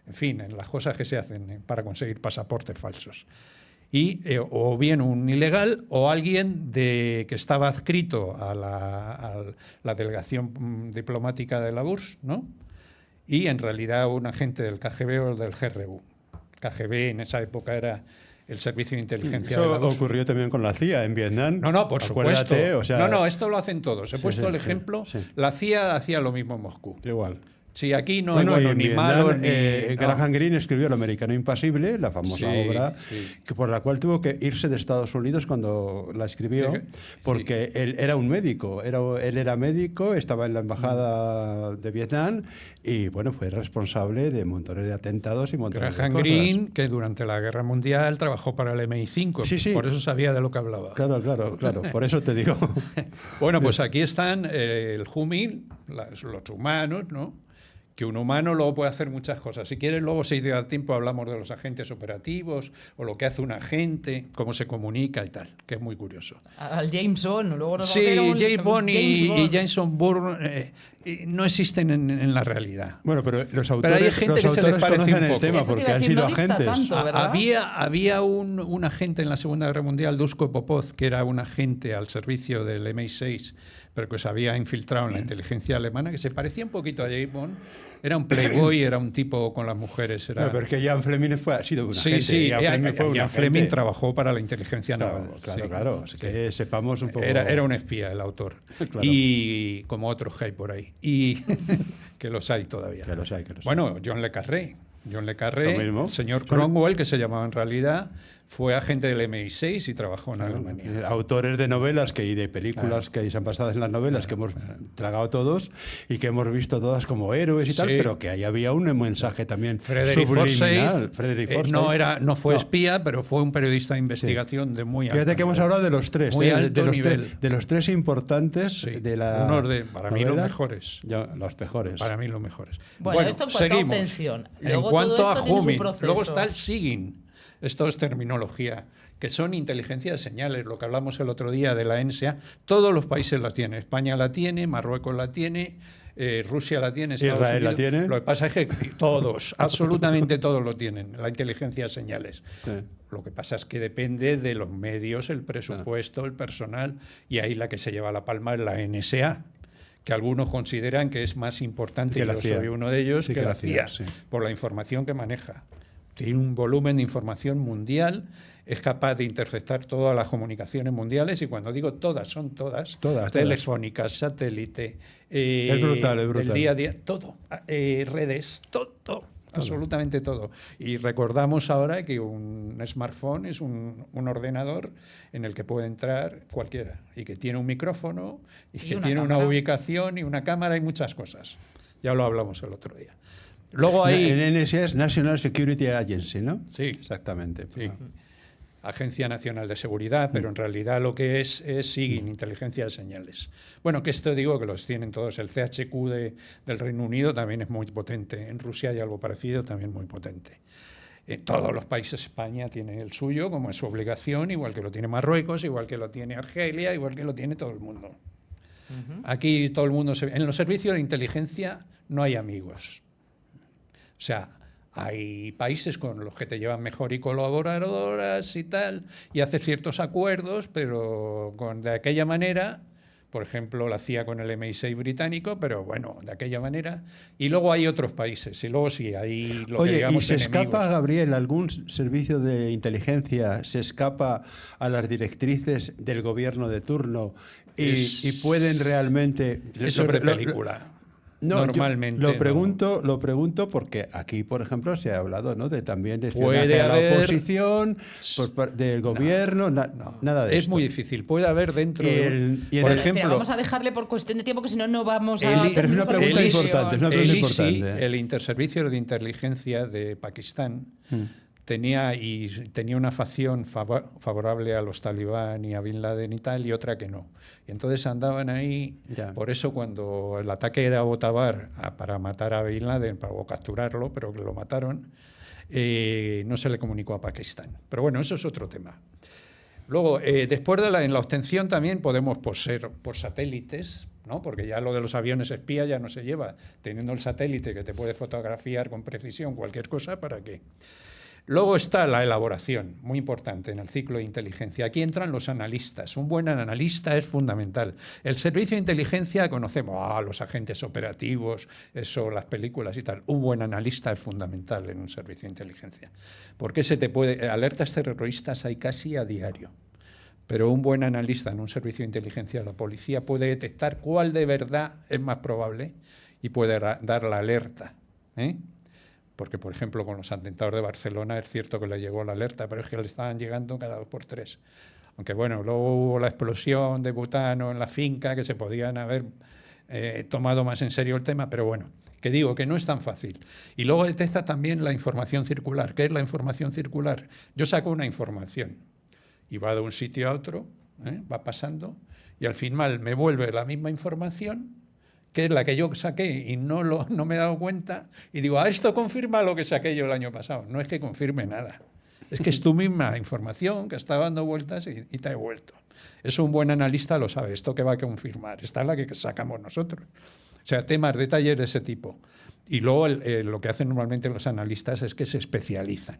en fin, en las cosas que se hacen para conseguir pasaportes falsos. Y o bien un ilegal o alguien que estaba adscrito a la delegación diplomática de la URSS, ¿no? Y en realidad un agente del KGB o del GRU. KGB en esa época era el servicio de inteligencia de la URSS. Ocurrió también con la CIA en Vietnam. No, por supuesto. O sea, no, esto lo hacen todos. He puesto el ejemplo. Sí. La CIA hacía lo mismo en Moscú. Igual. Sí, aquí no hay bueno ni malo ni... Graham Greene escribió El americano impasible, la famosa obra, por la cual tuvo que irse de Estados Unidos cuando la escribió, porque él era un médico, él era médico, estaba en la embajada de Vietnam y bueno, fue responsable de montones de atentados y montones Graham de cosas. Greene, que durante la Guerra Mundial trabajó para el MI5, por eso sabía de lo que hablaba. Claro, por eso te digo. Bueno, pues aquí están el Humin, los humanos, ¿no? Que un humano luego puede hacer muchas cosas. Si quieres, luego, si te da tiempo, hablamos de los agentes operativos o lo que hace un agente, cómo se comunica y tal, que es muy curioso. Al James Bond, luego nos sí, James Bond y Jason Bourne no existen en la realidad. Bueno, pero los autores, hay gente que se les parece un poco. El tema porque han sido agentes. Tanto, había un agente en la Segunda Guerra Mundial, Duško Popov, que era un agente al servicio del MI6, pero que se había infiltrado en la inteligencia alemana, que se parecía un poquito a James Bond. Era un playboy, era un tipo con las mujeres. No, pero es que Ian Fleming ha sido un agente. Sí, Ian Fleming trabajó para la inteligencia naval. Claro. Es que sepamos un poco... Era un espía el autor. Claro. Y como otros que hay por ahí. Y que los hay todavía. Que los hay. Bueno, John le Carré, el señor Cromwell, que se llamaba en realidad, fue agente del MI6 y trabajó en Alemania. Autores de novelas y de películas que se han pasado en las novelas, que hemos tragado todos y que hemos visto todas como héroes y tal, pero que ahí había un mensaje también subliminal. Frederick Forsyth no fue espía, pero fue un periodista de investigación de muy alto nivel. Fíjate que hemos hablado de los tres, de los tres importantes de la para mí los mejores. Los mejores. Para mí los mejores. Bueno, esto en cuanto a obtención. Luego, en cuanto a Humin, luego está el SIGINT. Esto es terminología, que son inteligencia de señales, lo que hablamos el otro día de la ENSEA. Todos los países la tienen. España la tiene, Marruecos la tiene, Rusia la tiene, Estados Israel Unidos la tiene. Lo que pasa es que todos, absolutamente todos lo tienen, la inteligencia de señales. Sí. Lo que pasa es que depende de los medios, el presupuesto, el personal, y ahí la que se lleva la palma es la NSA, que algunos consideran que es más importante, y yo soy uno de ellos, que la CIA, por la información que maneja. Tiene un volumen de información mundial, es capaz de interceptar todas las comunicaciones mundiales, y cuando digo todas, son todas telefónicas, satélite, es brutal. El día a día, todo, redes, todo, absolutamente todo. Y recordamos ahora que un smartphone es un ordenador en el que puede entrar cualquiera, y que tiene un micrófono, y que tiene una ubicación y una cámara y muchas cosas. Ya lo hablamos el otro día. Luego hay... En NSA es National Security Agency, ¿no? Sí. Exactamente. Sí. Agencia Nacional de Seguridad, pero en realidad lo que es SIGINT, Inteligencia de Señales. Bueno, que esto digo que los tienen todos. El CHQ del Reino Unido también es muy potente. En Rusia hay algo parecido, también muy potente. En todos los países, España tiene el suyo, como es su obligación, igual que lo tiene Marruecos, igual que lo tiene Argelia, igual que lo tiene todo el mundo. Aquí todo el mundo... En los servicios de inteligencia no hay amigos. O sea, hay países con los que te llevan mejor y colaboradoras y tal, y haces ciertos acuerdos, pero de aquella manera, por ejemplo, la CIA con el MI6 británico, pero bueno, de aquella manera. Y luego hay otros países, y luego sí, hay lo que Oye, ¿y digamos se enemigos. escapa, Gabriel, algún servicio de inteligencia, se escapa a las directrices del gobierno de turno y pueden realmente... Eso es de película. No, normalmente lo pregunto porque aquí, por ejemplo, se ha hablado, ¿no?, de también de espionaje Puede a la haber... oposición, del gobierno, nada de es esto. muy difícil. Puede haber dentro... por Pero ejemplo, vamos a dejarle por cuestión de tiempo, que si no, no vamos a... Pero es una pregunta el ISI, importante. Es una pregunta el ISI, importante. el Interservicio de Inteligencia de Pakistán, tenía una facción favorable a los talibán y a Bin Laden y tal, y otra que no. Y entonces andaban ahí. Ya. Por eso cuando el ataque era Abbottabad para matar a Bin Laden, o capturarlo, pero que lo mataron, no se le comunicó a Pakistán. Pero bueno, eso es otro tema. Luego, después en la obtención también podemos poseer por satélites, ¿no? Porque ya lo de los aviones espía ya no se lleva, teniendo el satélite que te puede fotografiar con precisión cualquier cosa, ¿para qué? Luego está la elaboración, muy importante en el ciclo de inteligencia. Aquí entran los analistas. Un buen analista es fundamental. El servicio de inteligencia conocemos los agentes operativos, eso, las películas y tal. Un buen analista es fundamental en un servicio de inteligencia. Porque alertas terroristas hay casi a diario. Pero un buen analista en un servicio de inteligencia de la policía puede detectar cuál de verdad es más probable y puede dar la alerta, ¿eh? Porque, por ejemplo, con los atentados de Barcelona es cierto que le llegó la alerta, pero es que le estaban llegando cada 2 por 3. Aunque, bueno, luego hubo la explosión de butano en la finca, que se podían haber tomado más en serio el tema, pero bueno, que digo que no es tan fácil. Y luego detecta también la información circular. ¿Qué es la información circular? Yo saco una información y va de un sitio a otro, va pasando, y al final me vuelve la misma información, que es la que yo saqué y no me he dado cuenta, y digo, esto confirma lo que saqué yo el año pasado. No es que confirme nada, es que es tu misma información que está dando vueltas y te ha devuelto. Eso un buen analista lo sabe, esto que va a confirmar, esta es la que sacamos nosotros. O sea, temas, detalles de ese tipo. Y luego lo que hacen normalmente los analistas es que se especializan.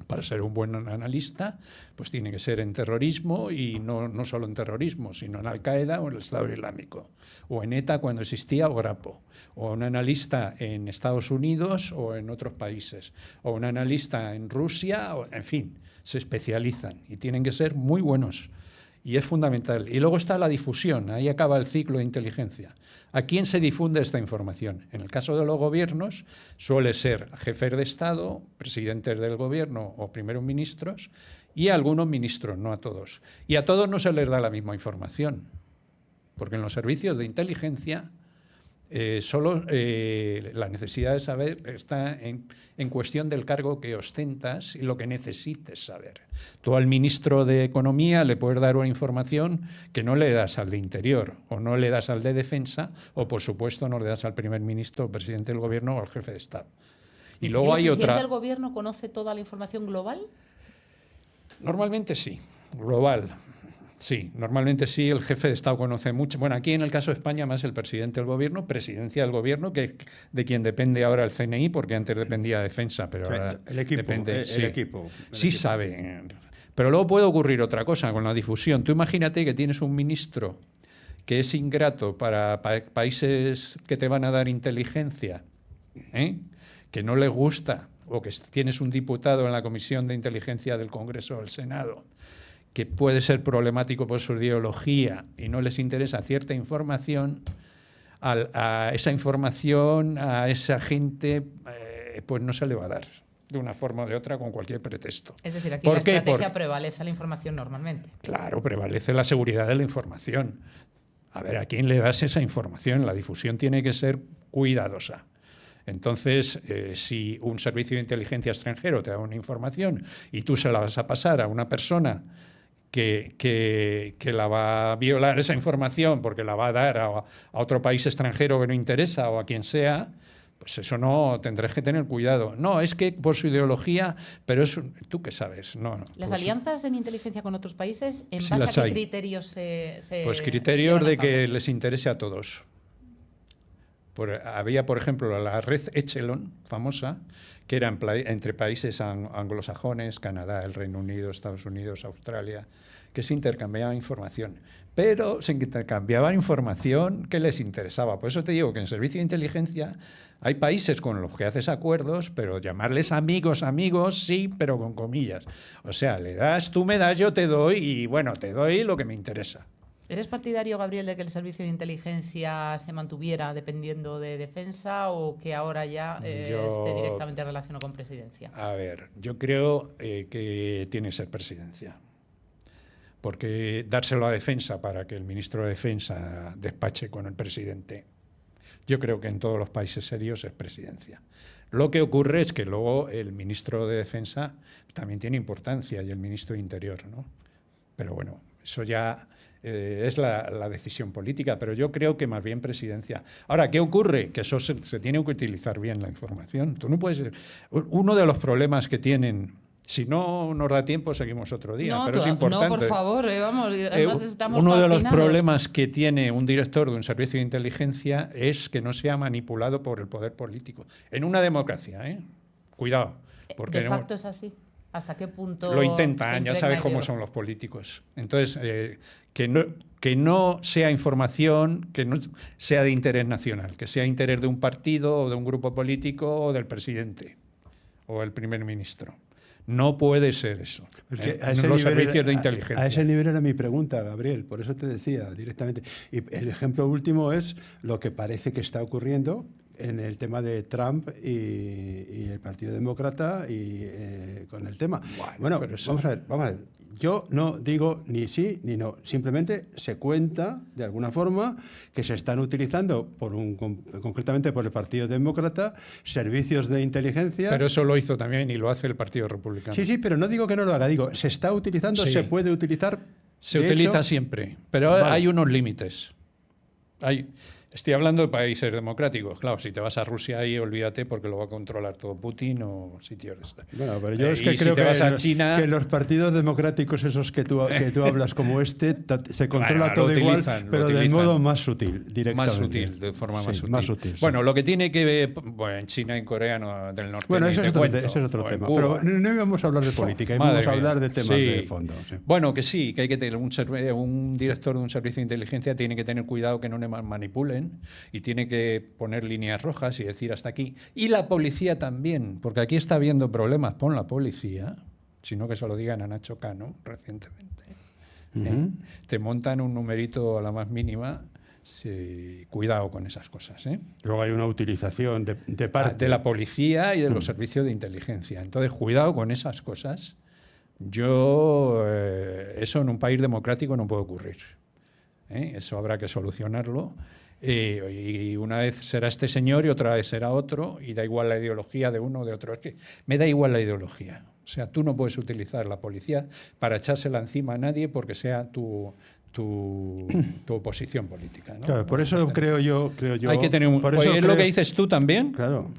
Para ser un buen analista, pues tiene que ser en terrorismo, y no solo en terrorismo, sino en Al-Qaeda o en el Estado Islámico, o en ETA cuando existía, o Grapo, o un analista en Estados Unidos o en otros países, o un analista en Rusia, en fin, se especializan y tienen que ser muy buenos. Y es fundamental. Y luego está la difusión, ahí acaba el ciclo de inteligencia. ¿A quién se difunde esta información? En el caso de los gobiernos suele ser jefes de Estado, presidentes del gobierno o primeros ministros, y a algunos ministros, no a todos. Y a todos no se les da la misma información, porque en los servicios de inteligencia solo la necesidad de saber está en cuestión del cargo que ostentas y lo que necesites saber. Tú al ministro de Economía le puedes dar una información que no le das al de Interior, o no le das al de Defensa, o por supuesto no le das al primer ministro, presidente del gobierno o al jefe de Estado. Y luego hay otra... ¿El presidente del gobierno conoce toda la información global? Normalmente sí, global. Sí, normalmente sí, el jefe de Estado conoce mucho. Bueno, aquí en el caso de España más el presidente del gobierno, presidencia del gobierno, que de quien depende ahora el CNI, porque antes dependía de Defensa, pero ahora el equipo, depende. el equipo. Sí sabe. Pero luego puede ocurrir otra cosa con la difusión. Tú imagínate que tienes un ministro que es ingrato para países que te van a dar inteligencia, que no les gusta, o que tienes un diputado en la Comisión de Inteligencia del Congreso o del Senado, que puede ser problemático por su ideología y no les interesa cierta información, a esa información, a esa gente, pues no se le va a dar de una forma o de otra con cualquier pretexto. Es decir, aquí la estrategia prevalece la información normalmente. Claro, prevalece la seguridad de la información. A ver, ¿a quién le das esa información? La difusión tiene que ser cuidadosa. Entonces, si un servicio de inteligencia extranjero te da una información y tú se la vas a pasar a una persona que la va a violar esa información porque la va a dar a otro país extranjero que no interesa, o a quien sea, pues eso no, tendrás que tener cuidado. No, es que por su ideología, pero ¿tú qué sabes? No, ¿Las alianzas en inteligencia con otros países, en sí, base a qué criterios se Pues criterios de que les interese a todos. Había, por ejemplo, la red Echelon, famosa, que era entre países anglosajones, Canadá, el Reino Unido, Estados Unidos, Australia, que se intercambiaba información. Pero se intercambiaba información que les interesaba. Por eso te digo que en servicio de inteligencia hay países con los que haces acuerdos, pero llamarles amigos, sí, pero con comillas. O sea, le das, tú me das, yo te doy, y bueno, te doy lo que me interesa. ¿Eres partidario, Gabriel, de que el servicio de inteligencia se mantuviera dependiendo de defensa o que ahora ya esté directamente relacionado con presidencia? A ver, yo creo que tiene que ser presidencia. Porque dárselo a defensa para que el ministro de Defensa despache con el presidente, yo creo que en todos los países serios es presidencia. Lo que ocurre es que luego el ministro de Defensa también tiene importancia y el ministro de Interior, ¿no? Pero bueno, eso ya es la decisión política, pero yo creo que más bien presidencia. Ahora, ¿qué ocurre? Que eso se tiene que utilizar bien la información. Tú no puedes... Uno de los problemas que tienen... Si no nos da tiempo, seguimos otro día, No, pero es importante. No, por favor, vamos, además estamos uno de los fascinados. problemas que tiene un director de un servicio de inteligencia es que no sea manipulado por el poder político. En una democracia, ¿eh? Cuidado. Porque de facto es así. ¿Hasta qué punto? Lo intentan, ya sabes cómo son los políticos. Entonces, que no sea información, que no sea de interés nacional, que sea interés de un partido o de un grupo político o del presidente o el primer ministro. No puede ser eso. En los servicios de inteligencia. A ese nivel era mi pregunta, Gabriel, por eso te decía directamente. Y el ejemplo último es lo que parece que está ocurriendo en el tema de Trump y el Partido Demócrata y con el tema. Bueno, vamos a ver. Yo no digo ni sí ni no. Simplemente se cuenta, de alguna forma, que se están utilizando, concretamente por el Partido Demócrata, servicios de inteligencia. Pero eso lo hizo también y lo hace el Partido Republicano. Sí, pero no digo que no lo haga. Digo, se está utilizando, sí. Se puede utilizar. Se utiliza siempre, pero hay unos límites. Estoy hablando de países democráticos. Claro, si te vas a Rusia ahí, olvídate porque lo va a controlar todo Putin o sitios de esta. Bueno, pero yo es que si creo te vas a China, que los partidos democráticos esos que tú hablas como se controla todo igual, pero del modo más sutil, directamente. Más sutil, de forma más sutil. Sí. Bueno, lo que tiene que ver, en China y Corea del Norte. Bueno, ese es otro tema. Pero no íbamos a hablar de política, íbamos a hablar de temas de fondo. Sí. Bueno, que sí, que hay que tener un director de un servicio de inteligencia tiene que tener cuidado que no le manipulen y tiene que poner líneas rojas y decir hasta aquí. Y la policía también, porque aquí está habiendo problemas con la policía, sino que se lo digan a Nacho Cano recientemente. Te montan un numerito a la más mínima. Sí, cuidado con esas cosas. Luego hay una utilización de parte de la policía y de los servicios de inteligencia. Entonces, cuidado con esas cosas. Eso en un país democrático no puede ocurrir. Eso habrá que solucionarlo. Y una vez será este señor y otra vez será otro, y da igual la ideología de uno o de otro. Es que me da igual la ideología. O sea, tú no puedes utilizar la policía para echársela encima a nadie porque sea tu oposición política, ¿no? Claro, por eso creo yo. Hay que tener es lo que dices tú también, claro.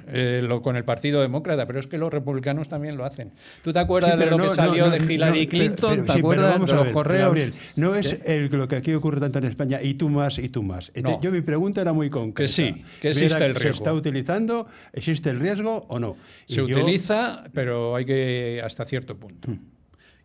Con el Partido Demócrata, pero es que los republicanos también lo hacen. ¿Tú te acuerdas de lo que salió de Hillary Clinton? ¿Te acuerdas de los correos? Gabriel, no es lo que aquí ocurre tanto en España, y tú más, y tú más. No. Mi pregunta era muy concreta. Que sí, que existe el riesgo. ¿Se está utilizando? ¿Existe el riesgo o no? Se utiliza, pero hay que hasta cierto punto.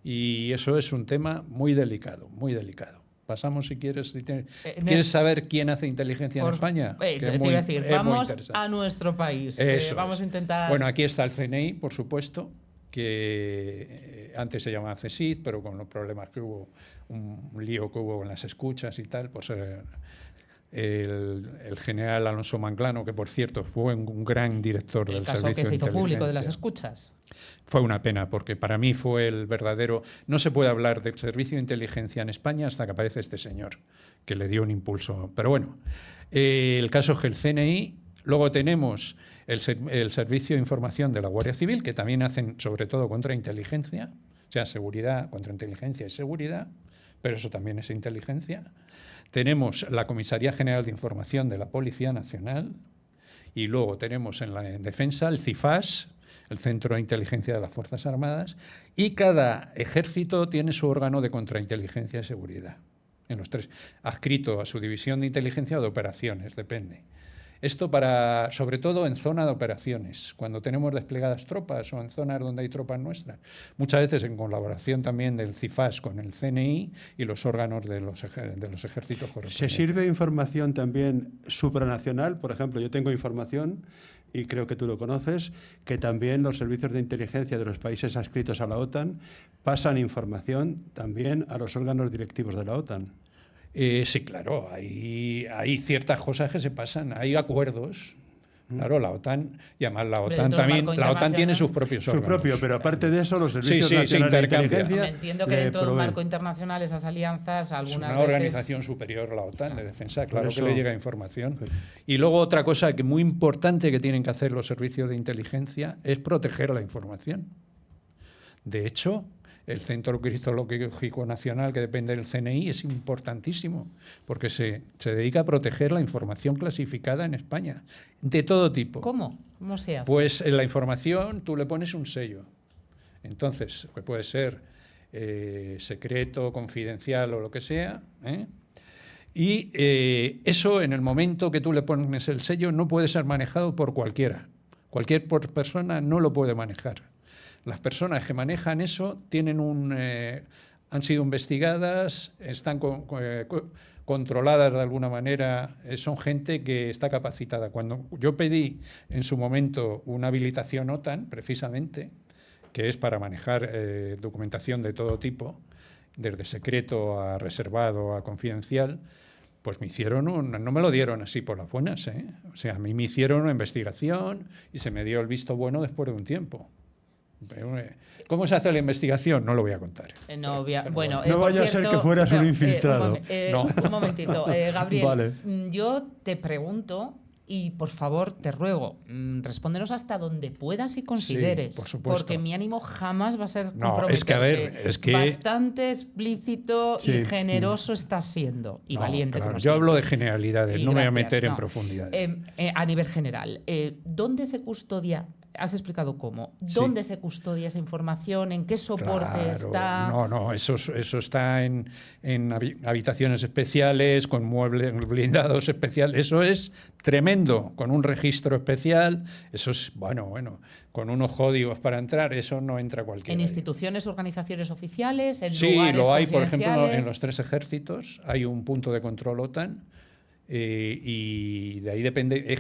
Y eso es un tema muy delicado, muy delicado. Pasamos, si quieres. ¿Quieres saber quién hace inteligencia en España? Te iba a decir, vamos a nuestro país. Vamos a intentar... Bueno, aquí está el CNI, por supuesto, que antes se llamaba CSIC, pero con los problemas que hubo, un lío que hubo con las escuchas y tal, pues el general Alonso Manglano, que por cierto fue un gran director del servicio de inteligencia. El caso que se hizo público de las escuchas. Fue una pena, porque para mí fue el verdadero... No se puede hablar del servicio de inteligencia en España hasta que aparece este señor, que le dio un impulso. Pero bueno, el caso es que el CNI, luego tenemos el Servicio de Información de la Guardia Civil, que también hacen sobre todo contrainteligencia, o sea, seguridad, contrainteligencia y seguridad, pero eso también es inteligencia. Tenemos la Comisaría General de Información de la Policía Nacional y luego tenemos en la defensa el CIFAS, el Centro de Inteligencia de las Fuerzas Armadas, y cada ejército tiene su órgano de contrainteligencia y seguridad, en los tres, adscrito a su división de inteligencia o de operaciones, depende. Esto sobre todo en zona de operaciones, cuando tenemos desplegadas tropas o en zonas donde hay tropas nuestras. Muchas veces en colaboración también del CIFAS con el CNI y los órganos de los ejércitos correspondientes. ¿Se sirve información también supranacional? Por ejemplo, yo tengo información, y creo que tú lo conoces, que también los servicios de inteligencia de los países adscritos a la OTAN pasan información también a los órganos directivos de la OTAN. Sí, claro, hay ciertas cosas que se pasan, hay acuerdos. Claro, la OTAN, y además la OTAN también, la OTAN tiene sus propios órganos. Su propio, pero aparte de eso, los servicios nacionales de inteligencia... Me entiendo que dentro de un marco internacional esas alianzas, algunas es una organización superior a la OTAN de defensa, claro que le llega información. Pues, y luego otra cosa que muy importante que tienen que hacer los servicios de inteligencia es proteger la información. De hecho, el Centro Criptológico Nacional, que depende del CNI, es importantísimo, porque se dedica a proteger la información clasificada en España, de todo tipo. ¿Cómo? ¿Cómo se hace? Pues en la información tú le pones un sello. Entonces, que puede ser secreto, confidencial o lo que sea, ¿eh? Y eso, en el momento que tú le pones el sello, no puede ser manejado por cualquiera. Cualquier persona no lo puede manejar. Las personas que manejan eso han sido investigadas, están controladas de alguna manera, son gente que está capacitada. Cuando yo pedí en su momento una habilitación OTAN, precisamente, que es para manejar documentación de todo tipo, desde secreto a reservado a confidencial, pues no me lo dieron así por las buenas, ¿eh? O sea, a mí me hicieron una investigación y se me dio el visto bueno después de un tiempo. ¿Cómo se hace la investigación? No lo voy a contar. No vaya a ser que fueras un infiltrado. Un momentito, Gabriel. Vale. Yo te pregunto y por favor te ruego, respóndenos hasta donde puedas y consideres. Sí, por supuesto. Porque mi ánimo jamás va a ser No, es que a ver, es que bastante explícito y generoso estás siendo y valiente. Claro, como yo siempre. hablo de generalidades, no me voy a meter en no. profundidades. A nivel general, ¿dónde se custodia? Has explicado cómo. ¿Dónde se custodia esa información? ¿En qué soporte está? No, eso está en habitaciones especiales, con muebles blindados especiales. Eso es tremendo, con un registro especial. Eso es, bueno, con unos códigos para entrar, eso no entra cualquiera. ¿En instituciones, organizaciones oficiales? ¿En sí, lugares lo hay, por ejemplo, en los 3 ejércitos hay un punto de control OTAN. Y de ahí depende,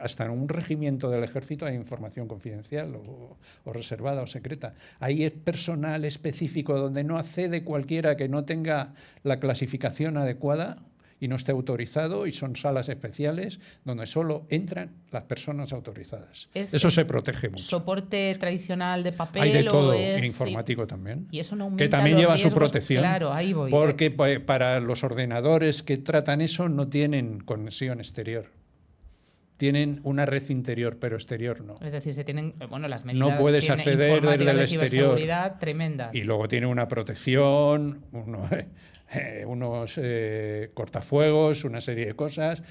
hasta en un regimiento del ejército hay información confidencial o reservada o secreta. Ahí es personal específico donde no accede cualquiera que no tenga la clasificación adecuada y no esté autorizado, y son salas especiales donde solo entran las personas autorizadas. Eso se protege mucho. ¿Soporte tradicional de papel? Hay de todo, y informático también. Y eso no aumenta que también los lleva riesgos. su protección. Claro, ahí voy. Porque para los ordenadores que tratan eso no tienen conexión exterior. Tienen una red interior, pero exterior no. Es decir, se tienen, las medidas no puedes acceder desde el exterior. Tremendas. Y luego tiene una protección, unos cortafuegos, una serie de cosas,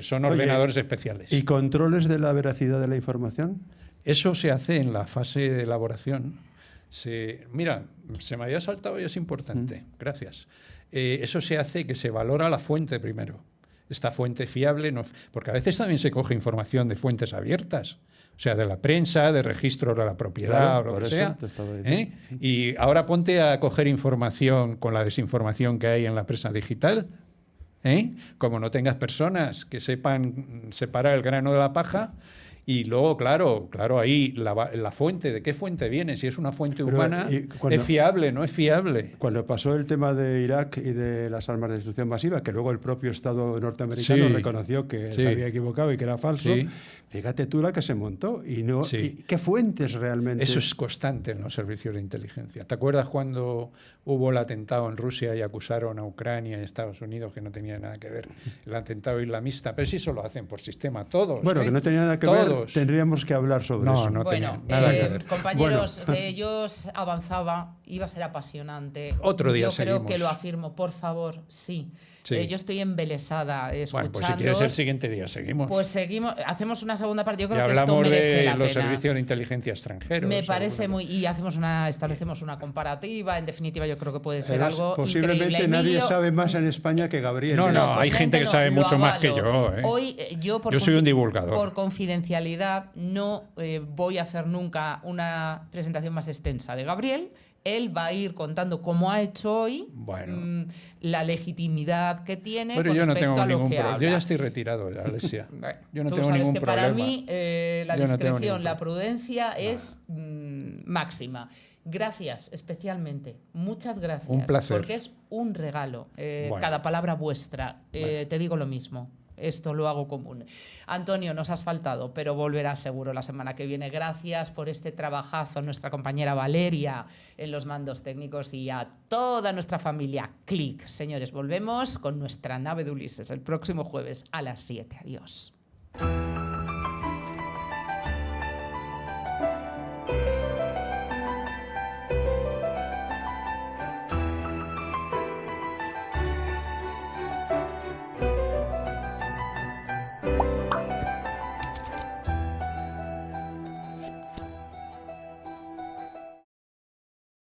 son ordenadores especiales. ¿Y controles de la veracidad de la información? Eso se hace en la fase de elaboración. Mira, se me había saltado y es importante, gracias. Eso se hace que se valora la fuente primero. Esta fuente fiable, porque a veces también se coge información de fuentes abiertas, o sea, de la prensa, de registros de la propiedad, claro, o lo que sea. ¿Eh? Y ahora ponte a coger información con la desinformación que hay en la prensa digital. Como no tengas personas que sepan separar el grano de la paja. Y luego, claro, ahí la fuente, ¿de qué fuente viene? Si es una fuente humana, ¿es fiable? ¿No es fiable? Cuando pasó el tema de Irak y de las armas de destrucción masiva, que luego el propio Estado norteamericano reconoció que se había equivocado y que era falso, fíjate tú la que se montó. ¿Y qué fuentes realmente? Eso es constante en los servicios de inteligencia. ¿Te acuerdas cuando hubo el atentado en Rusia y acusaron a Ucrania y Estados Unidos, que no tenía nada que ver, el atentado islamista? Pero sí, eso lo hacen por sistema todos. Bueno, que no tenía nada que ver. Tendríamos que hablar sobre eso. No tenía nada que ver. Compañeros, yo avanzaba, iba a ser apasionante. Otro día Yo seguimos. creo que lo afirmo, por favor, sí. Sí. Yo estoy embelesada Bueno, escuchando. pues si quieres el siguiente día seguimos. Pues seguimos, hacemos una segunda parte. Yo y creo que esto hablamos merece de la los pena. servicios de inteligencia extranjeros. Me parece alguna muy... Y establecemos una comparativa. En definitiva, yo creo que puede ser Además, algo posiblemente increíble. nadie Emilio, sabe más en España que Gabriel. No, no, pues hay gente que no, sabe lo mucho más que avalo. yo. Hoy yo soy un divulgador. Por confidencialidad no voy a hacer nunca una presentación más extensa de Gabriel. Él va a ir contando, como ha hecho hoy, Bueno. la legitimidad que tiene Pero con yo no respecto tengo a lo ningún que problema. habla. Yo ya estoy retirado, ya, Alesia. Yo no Tú tengo sabes ningún que problema. para mí la Yo no tengo discreción, ningún la problema. prudencia es máxima. Gracias, especialmente. Muchas gracias. Un placer. Porque es un regalo. Bueno. Cada palabra vuestra. Bueno. Te digo lo mismo. Esto lo hago común. Antonio, nos has faltado, pero volverás seguro la semana que viene. Gracias por este trabajazo a nuestra compañera Valeria en los mandos técnicos y a toda nuestra familia Click. Señores, volvemos con nuestra nave de Ulises el próximo jueves a las 7. Adiós.